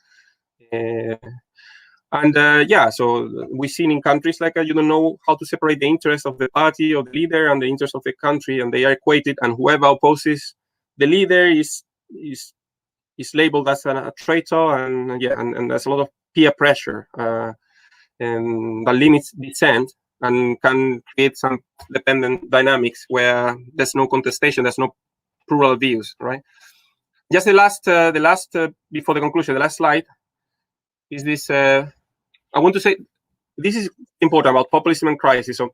So we've seen in countries like you don't know how to separate the interests of the party or the leader and the interests of the country, and they are equated, and whoever opposes the leader is is labeled as a traitor, and there's a lot of peer pressure and that limits dissent and can create some dependent dynamics where there's no contestation, there's no plural views, right? Just the last before the conclusion, the last slide is this. I want to say this is important about populism and crisis. So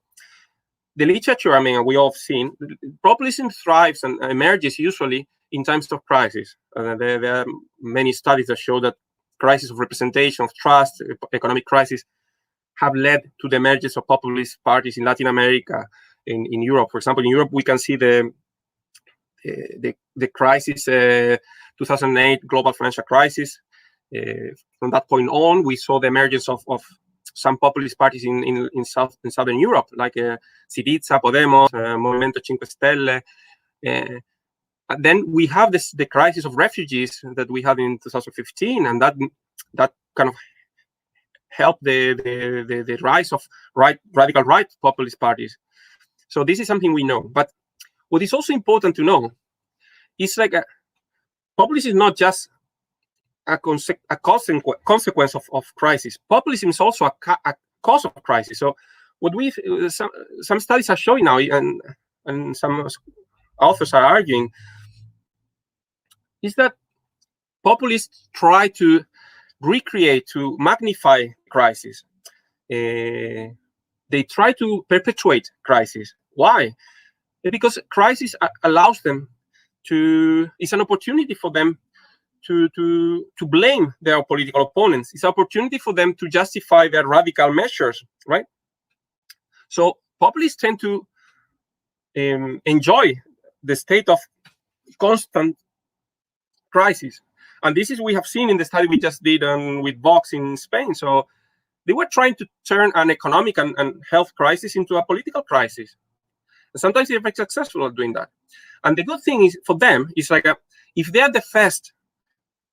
the literature, I mean, we all have seen, populism thrives and emerges usually in times of crisis. There are many studies that show that crisis of representation, of trust, economic crisis have led to the emergence of populist parties in Latin America, in Europe. For example, in Europe, we can see the crisis, 2008 global financial crisis. From that point on, we saw the emergence of some populist parties in Southern Europe, like Syriza, Podemos, Movimento 5 Stelle. And then we have the crisis of refugees that we had in 2015, and that kind of helped the rise of radical right populist parties. So this is something we know. But what is also important to know is like populism is not just a consequence of crisis. Populism is also a cause of crisis. So what some studies are showing now, and some authors are arguing, is that populists try to recreate, to magnify crisis. They try to perpetuate crisis. Why? Because crisis allows them to, it's an opportunity for them to blame their political opponents. It's an opportunity for them to justify their radical measures, right? So populists tend to enjoy the state of constant crisis. And this is we have seen in the study we just did with Vox in Spain. So they were trying to turn an economic and health crisis into a political crisis. And sometimes they're very successful at doing that. And the good thing is for them is like if they're the first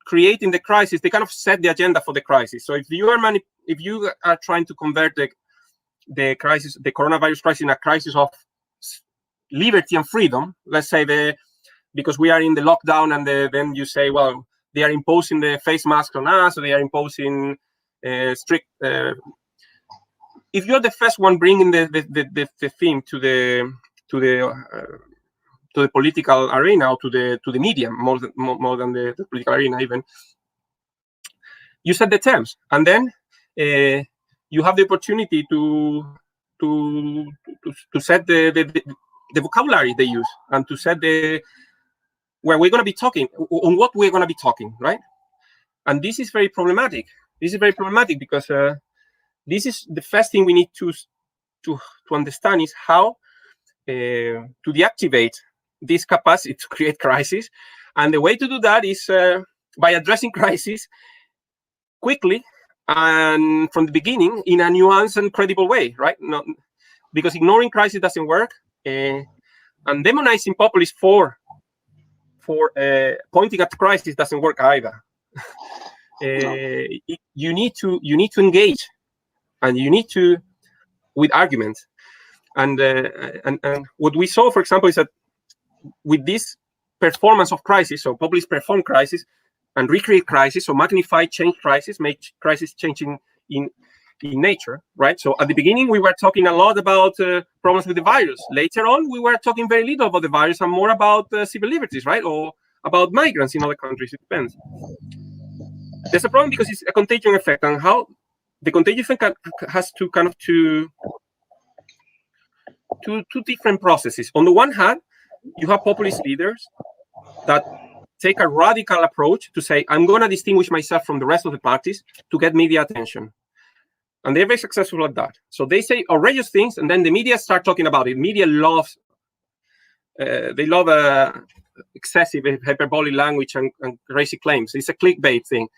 creating the crisis, they kind of set the agenda for the crisis. So if you are trying to convert the crisis, the coronavirus crisis, in a crisis of liberty and freedom, let's say because we are in the lockdown, and then you say, well, they are imposing the face mask on us, or they are imposing strict. If you're the first one bringing the theme to the political arena, or to the media, more than the political arena even, you set the terms, and then you have the opportunity to set the vocabulary they use, and to set where we're going to be talking, on what we're going to be talking, right? And this is very problematic. This is very problematic because this is the first thing we need to understand is how to deactivate this capacity to create crisis. And the way to do that is by addressing crisis quickly and from the beginning in a nuanced and credible way, right? Because ignoring crisis doesn't work, and demonizing populists for pointing at crisis doesn't work either. You need to engage, and you need to with arguments. And what we saw, for example, is that with this performance of crisis, so populists perform crisis and recreate crisis, so magnify, change crisis, make crisis changing in nature, right? So at the beginning, we were talking a lot about problems with the virus. Later on, we were talking very little about the virus and more about civil liberties, right? Or about migrants in other countries. It depends. There's a problem because it's a contagion effect, and how the contagion effect has to kind of two different processes. On the one hand, you have populist leaders that take a radical approach to say, I'm going to distinguish myself from the rest of the parties to get media attention. And they're very successful at that. So they say outrageous things, and then the media start talking about it. Media loves, they love excessive hyperbolic language and crazy claims. It's a clickbait thing.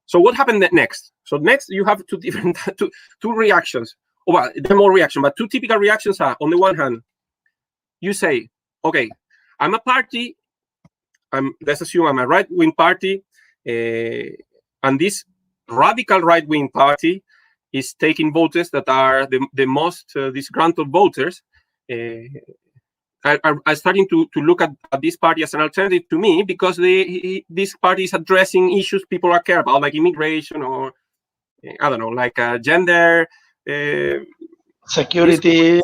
So what happened next? So next you have two different two reactions. Well, there are more reactions, but two typical reactions are, on the one hand, you say, okay, I'm a party, let's assume I'm a right-wing party, and this radical right-wing party is taking voters that are the most disgruntled voters, and are starting to look at this party as an alternative to me, because this party is addressing issues people are care about, like immigration, or I don't know, like gender, security,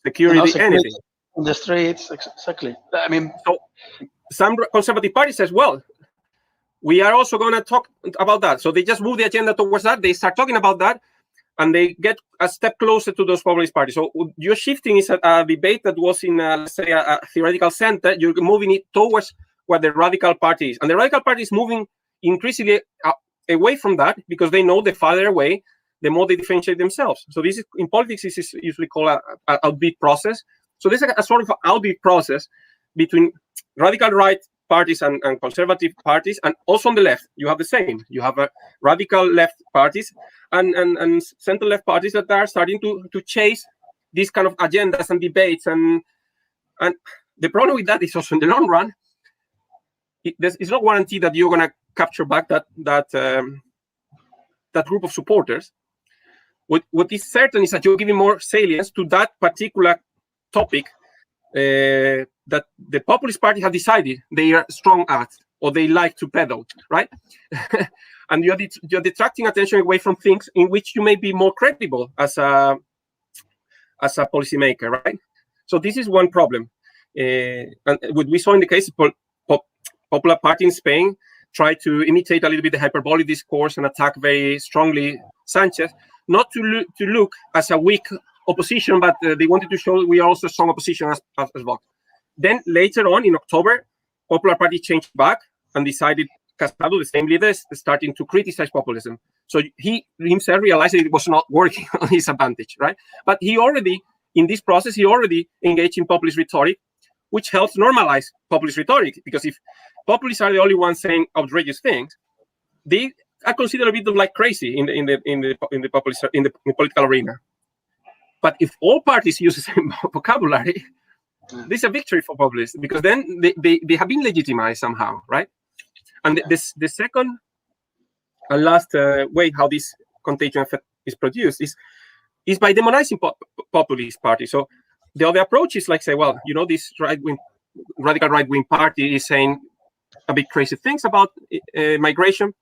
anything in the streets. Exactly. I mean, so some conservative parties says, well, we are also going to talk about that. So they just move the agenda towards that. They start talking about that, and they get a step closer to those populist parties. So you're shifting is a debate that was in, let's say, a theoretical center. You're moving it towards what the radical party is. And the radical party is moving increasingly away from that, because they know the farther away, the more they differentiate themselves. So this is, in politics, this is usually called an outbid process. So there's a sort of outbid process between radical right parties and conservative parties, and also on the left you have the same. You have radical left parties and center left parties that are starting to chase these kind of agendas and debates, and the problem with that is also, in the long run, it's not guaranteed that you're going to capture back that group of supporters. What is certain is that you're giving more salience to that particular topic that the populist party have decided they are strong at, or they like to peddle, right? And you're detracting attention away from things in which you may be more credible as a policymaker, right? So this is one problem. And what we saw in the case of Popular Party in Spain tried to imitate a little bit the hyperbolic discourse and attack very strongly Sanchez, not to look as a weak opposition, but they wanted to show we are also strong opposition as Vox. Then later on in October, Popular Party changed back and decided, Casado, the same leader, starting to criticize populism. So he himself realized that it was not working on his advantage, right? But he already, in this process, he already engaged in populist rhetoric, which helps normalize populist rhetoric, because if populists are the only ones saying outrageous things, they are considered a bit of like crazy in the political arena. But if all parties use the same vocabulary, this is a victory for populists, because then they have been legitimized somehow, right? And the second and last way how this contagion effect is produced is by demonizing populist parties. So the other approach is like, say, well, you know, this radical right-wing party is saying a bit crazy things about migration.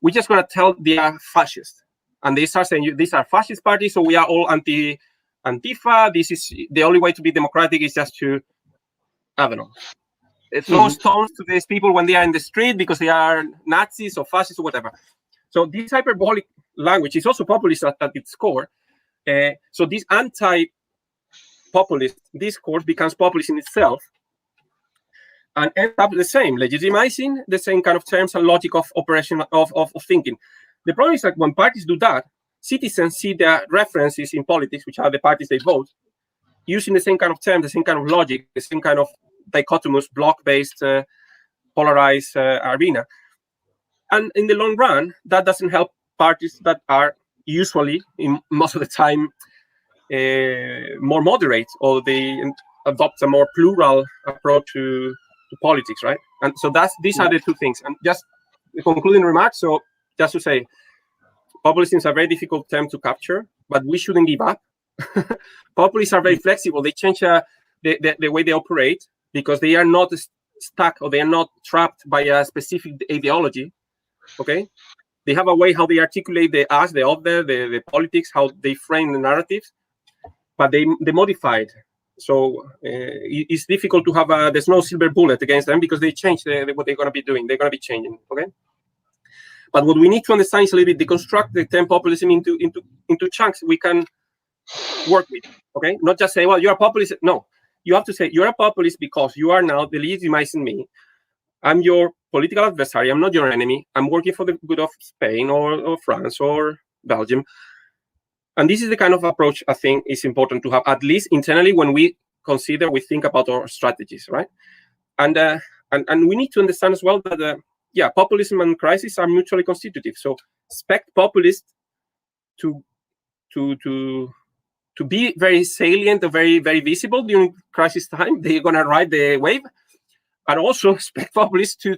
We're just going to tell they are fascist. And they start saying, these are fascist parties, so we are all Antifa. This is the only way to be democratic, is just to, I don't know, throw stones to these people when they are in the street because they are Nazis or fascists or whatever. So this hyperbolic language is also populist at its core. So this anti-populist discourse becomes populist in itself, and ends up the same, legitimizing the same kind of terms and logic of operation of thinking. The problem is that when parties do that, citizens see their references in politics, which are the parties they vote, using the same kind of terms, the same kind of logic, the same kind of dichotomous, block-based, polarized arena. And in the long run, that doesn't help parties that are usually, in most of the time, more moderate, or they adopt a more plural approach to politics, right? And so these are the two things. And just the concluding remarks, so just to say, populism is a very difficult term to capture, but we shouldn't give up. Populists are very flexible. They change the way they operate, because they are not stuck, or they are not trapped by a specific ideology. Okay, they have a way how they articulate the us, the other, the politics, how they frame the narratives, but they modify it. So it's difficult to have there's no silver bullet against them, because they change what they're going to be doing. They're going to be changing. Okay, but what we need to understand is a little bit deconstruct the term populism into chunks we can work with. Okay, not just say, well, you're a populist. No, you have to say you're a populist because you are now legitimizing me. I'm your political adversary. I'm not your enemy. I'm working for the good of Spain or France or Belgium. And this is the kind of approach I think is important to have, at least internally, when we think about our strategies, right? And we need to understand as well that populism and crisis are mutually constitutive. So expect populists to be very salient or very, very visible during crisis time. They're going to ride the wave. And also expect populists to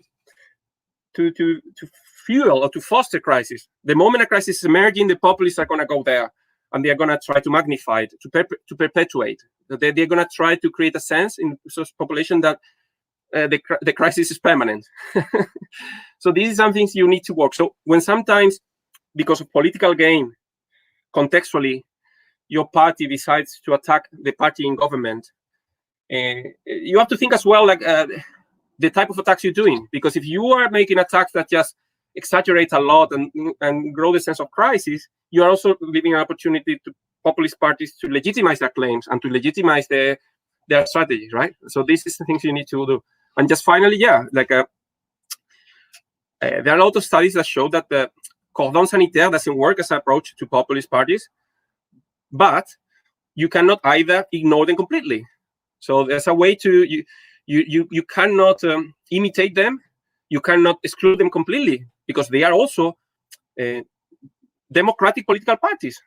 fuel or to foster crisis. The moment a crisis is emerging, the populists are going to go there and they're going to try to magnify it, to perpetuate. They're going to try to create a sense in the population that the crisis is permanent. So these are some things you need to work. So when sometimes, because of political gain, contextually, your party decides to attack the party in government, you have to think as well, like the type of attacks you're doing. Because if you are making attacks that just exaggerate a lot and grow the sense of crisis, you are also giving an opportunity to populist parties to legitimize their claims and to legitimize their strategies, right? So this is the things you need to do. And just finally, yeah, like there are a lot of studies that show that the cordon sanitaire doesn't work as an approach to populist parties, but you cannot either ignore them completely. So there's a way to, you cannot imitate them, you cannot exclude them completely, because they are also democratic political parties,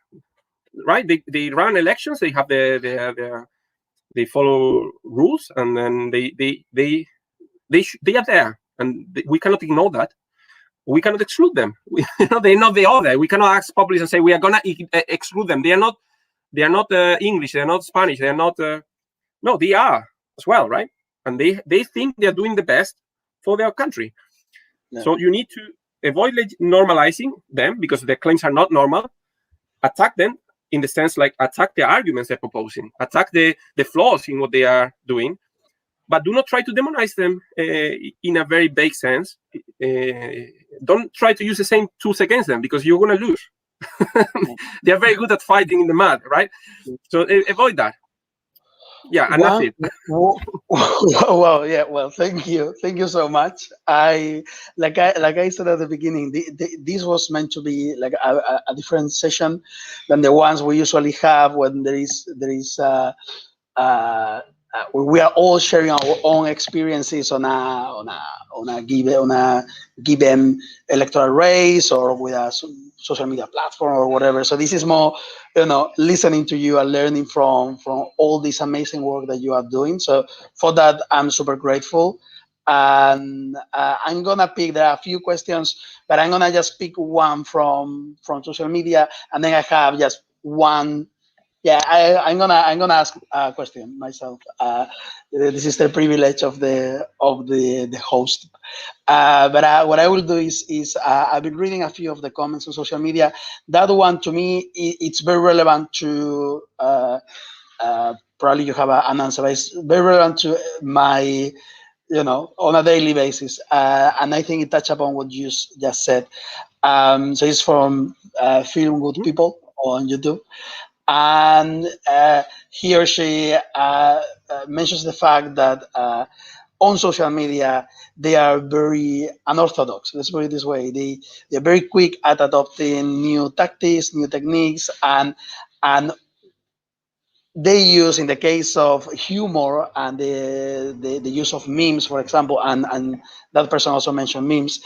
right? They run elections, they have they follow rules, and then they are there, and we cannot ignore that. We cannot exclude them. They're not the other. We cannot ask populists and say we are gonna exclude them. They are not English. They are not Spanish. They are not. No, they are as well, right? And they think they are doing the best for their country. Yeah. So you need to avoid normalizing them because their claims are not normal. Attack them in the sense like attack the arguments they're proposing, attack the flaws in what they are doing, but do not try to demonize them in a very vague sense. Don't try to use the same tools against them because you're going to lose. They are very good at fighting in the mud, right? So avoid that. Yeah, and that's it. Well, yeah. Well, thank you so much. Like I said at the beginning, this was meant to be like a different session than the ones we usually have when there is we are all sharing our own experiences on a given electoral race or with a social media platform or whatever. So this is more, listening to you and learning from all this amazing work that you are doing. So for that, I'm super grateful. And I'm gonna pick. There are a few questions, but I'm gonna just pick one from social media, and then I have just one. Yeah, I'm gonna ask a question myself. This is the privilege of the host. But what I will do is I've been reading a few of the comments on social media. That one to me, it's very relevant to. Probably you have an answer, but it's very relevant to my, on a daily basis. And I think it touched upon what you just said. So it's from Feeling Good People on YouTube. And he or she mentions the fact that on social media, they are very unorthodox. Let's put it this way. They're very quick at adopting new tactics, new techniques, and they use, in the case of humor and the use of memes, for example, and that person also mentioned memes.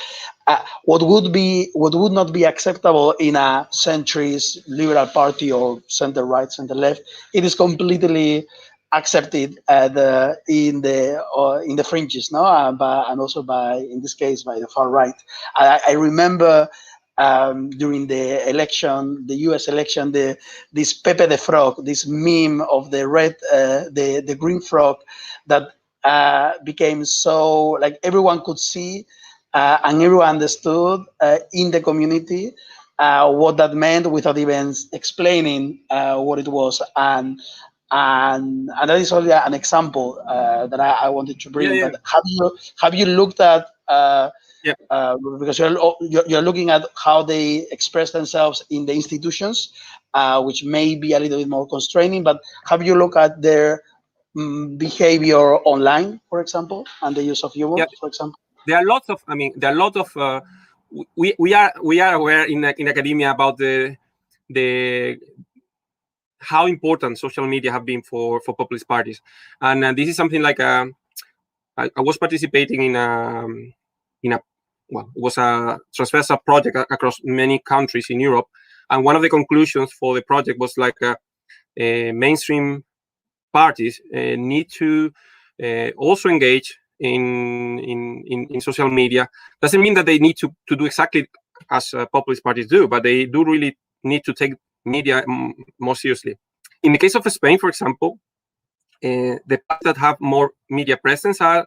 What would not be acceptable in a centrist liberal party or center right, center left, it is completely accepted in the fringes, no, and also in this case by the far right. I remember. During the election, the U.S. election, this Pepe the Frog, this meme of the the green frog, that became so like everyone could see and everyone understood in the community what that meant without even explaining what it was, and that is only an example that I wanted to bring. Yeah. But have you looked at? Because you're looking at how they express themselves in the institutions, which may be a little bit more constraining, but have you looked at their behavior online, for example, and the use of humor, for example? There are lots of, we are aware in academia about the how important social media have been for populist parties. And this is something like I was participating in a it was a transversal project across many countries in Europe, and one of the conclusions for the project was like mainstream parties need to also engage in social media. Doesn't mean that they need to do exactly as populist parties do, but they do really need to take media more seriously. In the case of Spain, for example, the parties that have more media presence are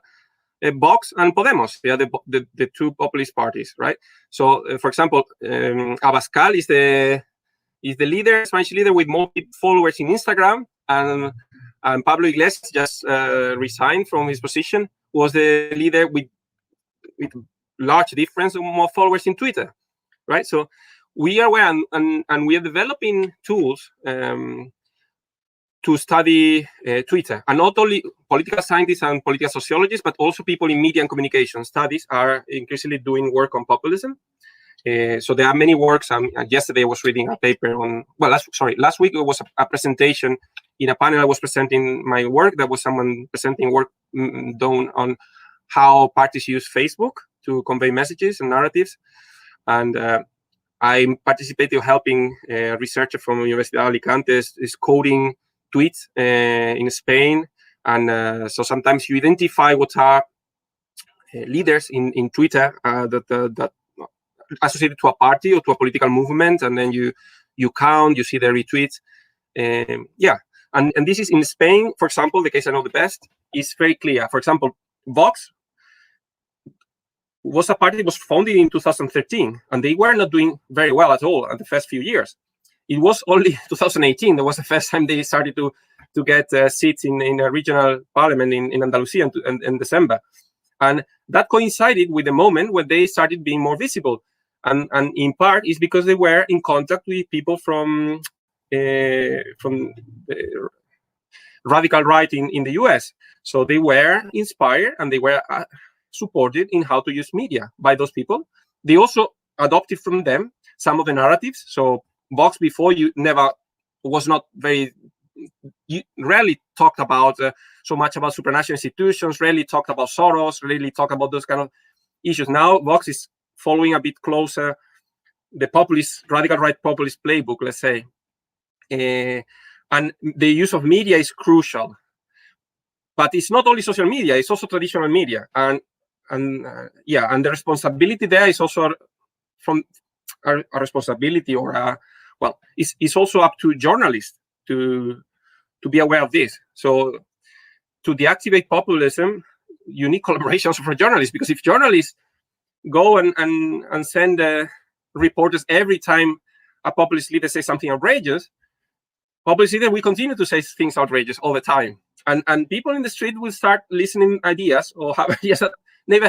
Vox and Podemos. They are the two populist parties, right? So, for example, Abascal is the leader, Spanish leader with more followers in Instagram, and Pablo Iglesias just resigned from his position, was the leader with large difference of more followers in Twitter, right? So we are aware, and we are developing tools to study Twitter, and not only political scientists and political sociologists, but also people in media and communication studies are increasingly doing work on populism. So there are many works. Yesterday I was reading a paper on, last week it was a presentation in a panel. I was presenting my work. There was someone presenting work done on how parties use Facebook to convey messages and narratives. And I participated helping a researcher from Universidad de Alicante is coding tweets in Spain. And so sometimes you identify what are leaders in Twitter that associated to a party or to a political movement, and then you count, you see the retweets. And this is in Spain, for example, the case I know the best is very clear. For example, Vox was a party that was founded in 2013, and they were not doing very well at all at the first few years. It was only 2018 that was the first time they started to get seats in a regional parliament in Andalusia in December. And that coincided with the moment when they started being more visible. And in part is because they were in contact with people from the radical right in the US. So they were inspired and they were supported in how to use media by those people. They also adopted from them some of the narratives. So Vox before you rarely talked about so much about supranational institutions, rarely talked about Soros, rarely talked about those kind of issues. Now Vox is following a bit closer the radical right populist playbook, let's say. And the use of media is crucial. But it's not only social media, it's also traditional media. And the responsibility there is also from a responsibility it's also up to journalists to be aware of this. So to deactivate populism, you need collaborations for journalists, because if journalists go and send reporters every time a populist leader says something outrageous, populist leader will continue to say things outrageous all the time. And people in the street will start listening ideas or have ideas that may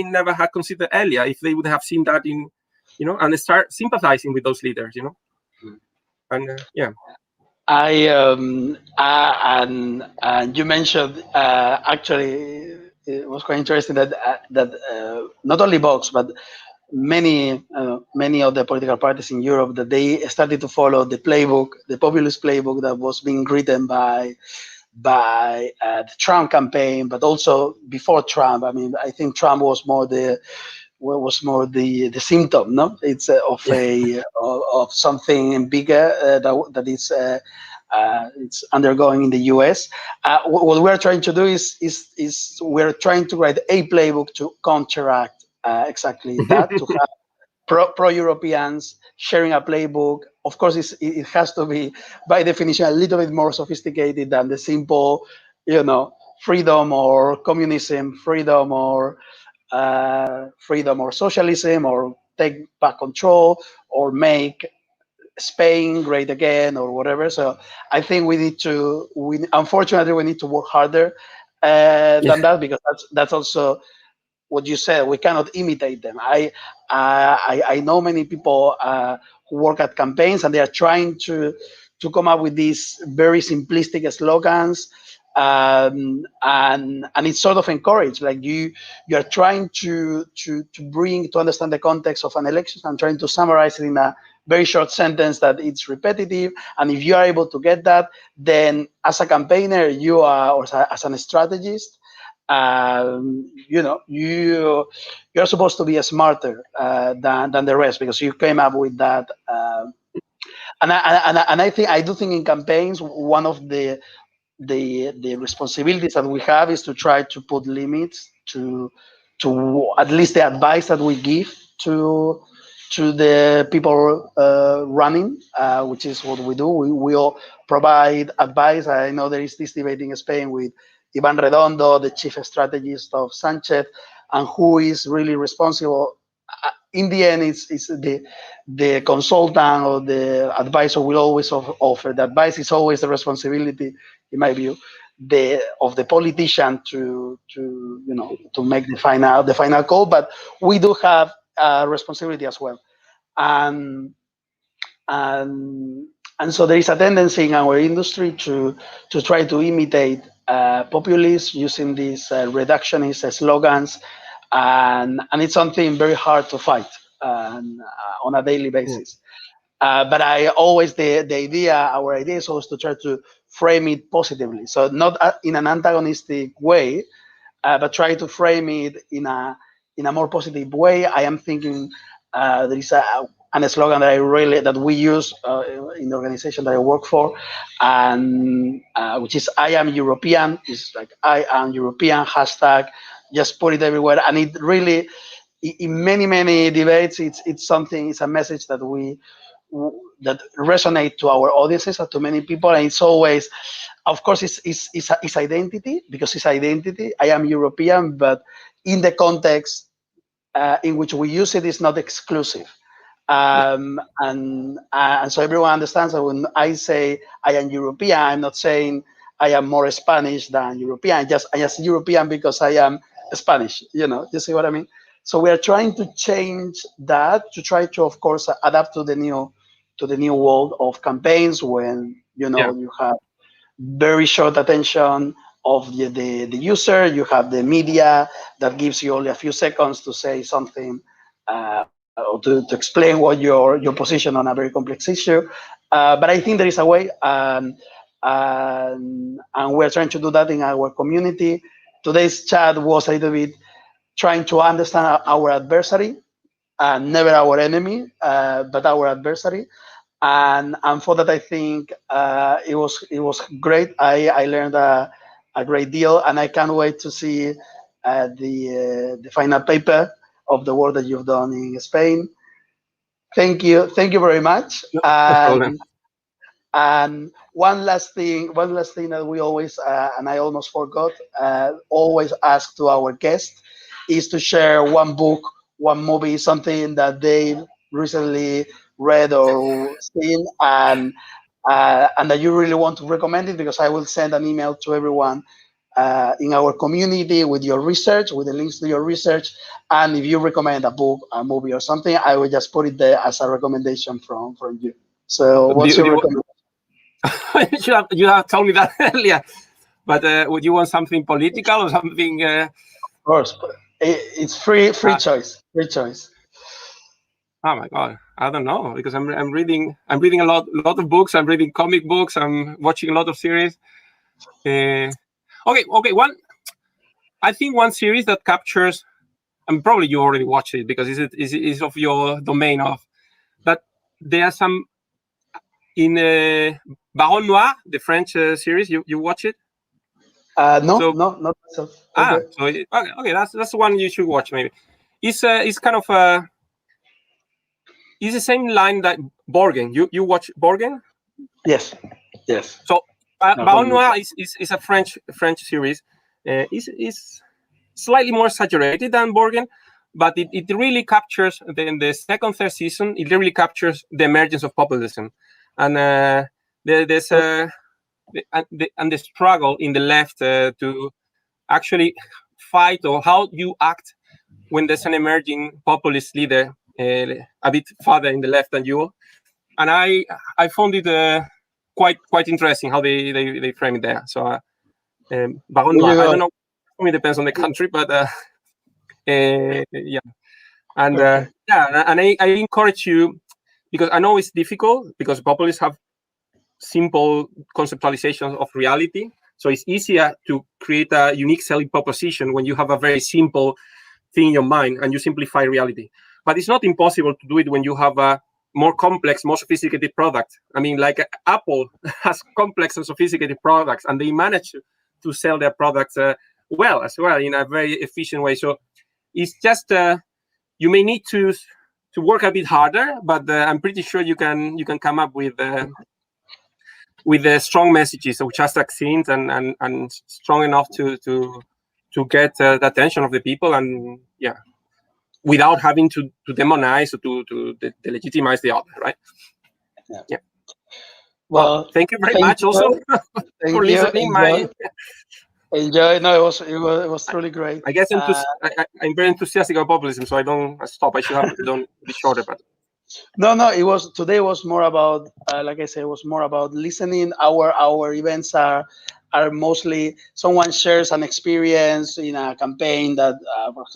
never have considered earlier if they would have seen that and start sympathizing with those leaders, And and you mentioned actually it was quite interesting that not only Vox but many of the political parties in Europe, that they started to follow the populist playbook that was being written by the Trump campaign, but also before Trump. I mean, I think Trump was more the symptom, no? It's of something bigger that is it's undergoing in the US. What we're trying to do is we're trying to write a playbook to counteract exactly that, to have pro-Europeans sharing a playbook. Of course, it has to be, by definition, a little bit more sophisticated than the simple, freedom or communism, freedom or socialism, or take back control, or make Spain great again, or whatever. So I think unfortunately, we need to work harder than that, because that's also what you said. We cannot imitate them. I know many people who work at campaigns, and they are trying to come up with these very simplistic slogans, and it's sort of encouraged. Like you are trying to understand the context of an election and trying to summarize it in a very short sentence that it's repetitive. And if you are able to get that, then as a campaigner, you are, or as a strategist, you're supposed to be smarter than the rest, because you came up with that. And I do think in campaigns, one of the responsibilities that we have is to try to put limits to at least the advice that we give to to the people running, which is what we do. We all provide advice. I know there is this debate in Spain with Ivan Redondo, the chief strategist of Sanchez, and who is really responsible. In the end, it's the consultant or the advisor will always offer. The advice is always the responsibility, in my view, of the politician to make the final call. But we do have responsibility as well, and and and so there is a tendency in our industry to try to imitate populists using these reductionist slogans, and it's something very hard to fight on a daily basis. But I always our idea is always to try to frame it positively, so not in an antagonistic way, but try to frame it in a more positive way. I am thinking there is a slogan that we use in the organization that I work for, and which is "I am European." It's like "I am European" hashtag. Just put it everywhere, and it really, in many debates, it's something. It's a message that that resonate to our audiences and to many people, and it's always, of course, it's identity, because it's identity. I am European, but in the context in which we use it is not exclusive. And so everyone understands that when I say I am European, I'm not saying I am more Spanish than European. I just European because I am Spanish. You see what I mean? So we are trying to change that, to try to, of course, adapt to the new world of campaigns, when you have very short attention of the user. You have the media that gives you only a few seconds to say something or to explain what your position on a very complex issue. But I think there is a way, and we're trying to do that in our community. Today's chat was a little bit trying to understand our adversary, never our enemy, but our adversary. And for that, I think it was great. I learned a great deal, and I can't wait to see the final paper of the work that you've done in Spain. Thank you very much. No problem. And one last thing that we always, and I almost forgot, always ask to our guests is to share one book, one movie, something that they recently read or seen, and that you really want to recommend it, because I will send an email to everyone in our community with your research, with the links to your research. And if you recommend a book, a movie, or something, I will just put it there as a recommendation from you. So what's your recommendation? You have told me that earlier, but would you want something political or something? Of course, it's free choice. Free choice. Oh my God, I don't know, because I'm reading a lot of books. I'm reading comic books. I'm watching a lot of series. Okay. I think one series that captures, and probably you already watched it because it's of your domain of, but there are some in Baron Noir, the French series. You watch it? No, not myself. Okay. Okay, that's the one you should watch. Maybe it's kind of it's the same line that Borgen. You watch Borgen? Yes. So Baron Noir is a French series. Is slightly more exaggerated than Borgen, but it really captures in the second, third season. It really captures the emergence of populism, and there's the struggle in the left to actually fight, or how you act when there's an emerging populist leader a bit farther in the left than you. And I found it quite interesting how they frame it there. So Baron Noir, I don't know. It depends on the country, but yeah. And and I encourage you, because I know it's difficult, because populists have simple conceptualizations of reality. So it's easier to create a unique selling proposition when you have a very simple thing in your mind and you simplify reality. But it's not impossible to do it when you have a more complex, more sophisticated product. I mean, like Apple has complex and sophisticated products, and they manage to sell their products well in a very efficient way. So it's just you may need to work a bit harder, but I'm pretty sure you can come up with strong messages which are succinct and strong enough to get the attention of the people, and yeah, without having to demonize or to delegitimize the other, right? Yeah. Well, thank you very much also for listening. Enjoy. No, it was truly great. I guess I'm very enthusiastic about populism, so I don't stop. I should have done a bit shorter, but no, today was more about, like I said, it was more about listening. Our events are mostly someone shares an experience in a campaign that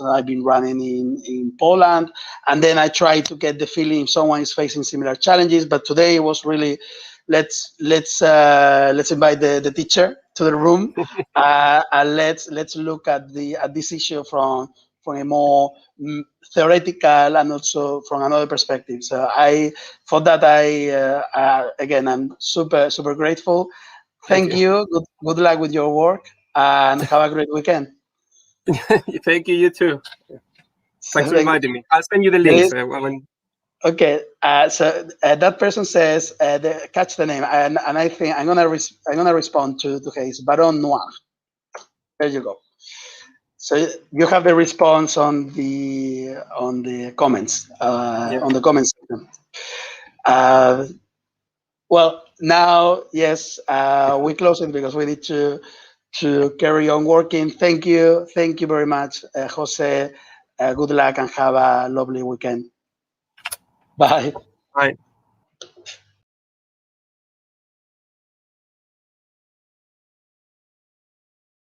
I've been running in Poland, and then I try to get the feeling if someone is facing similar challenges. But today it was really, let's invite the teacher to the room, and let's look at this issue from a more theoretical and also from another perspective. So for that again, I'm super grateful. Thank you. Good luck with your work, and have a great weekend. Thank you. You too. Thanks for inviting me. I'll send you the links. Okay. So that person says, catch the name, and I think I'm gonna respond to his Baron Noir. There you go. So you have the response on the comments on the comments section. Well, now yes, we close it because we need to carry on working. Thank you very much, Jose. Good luck and have a lovely weekend. Bye. Bye.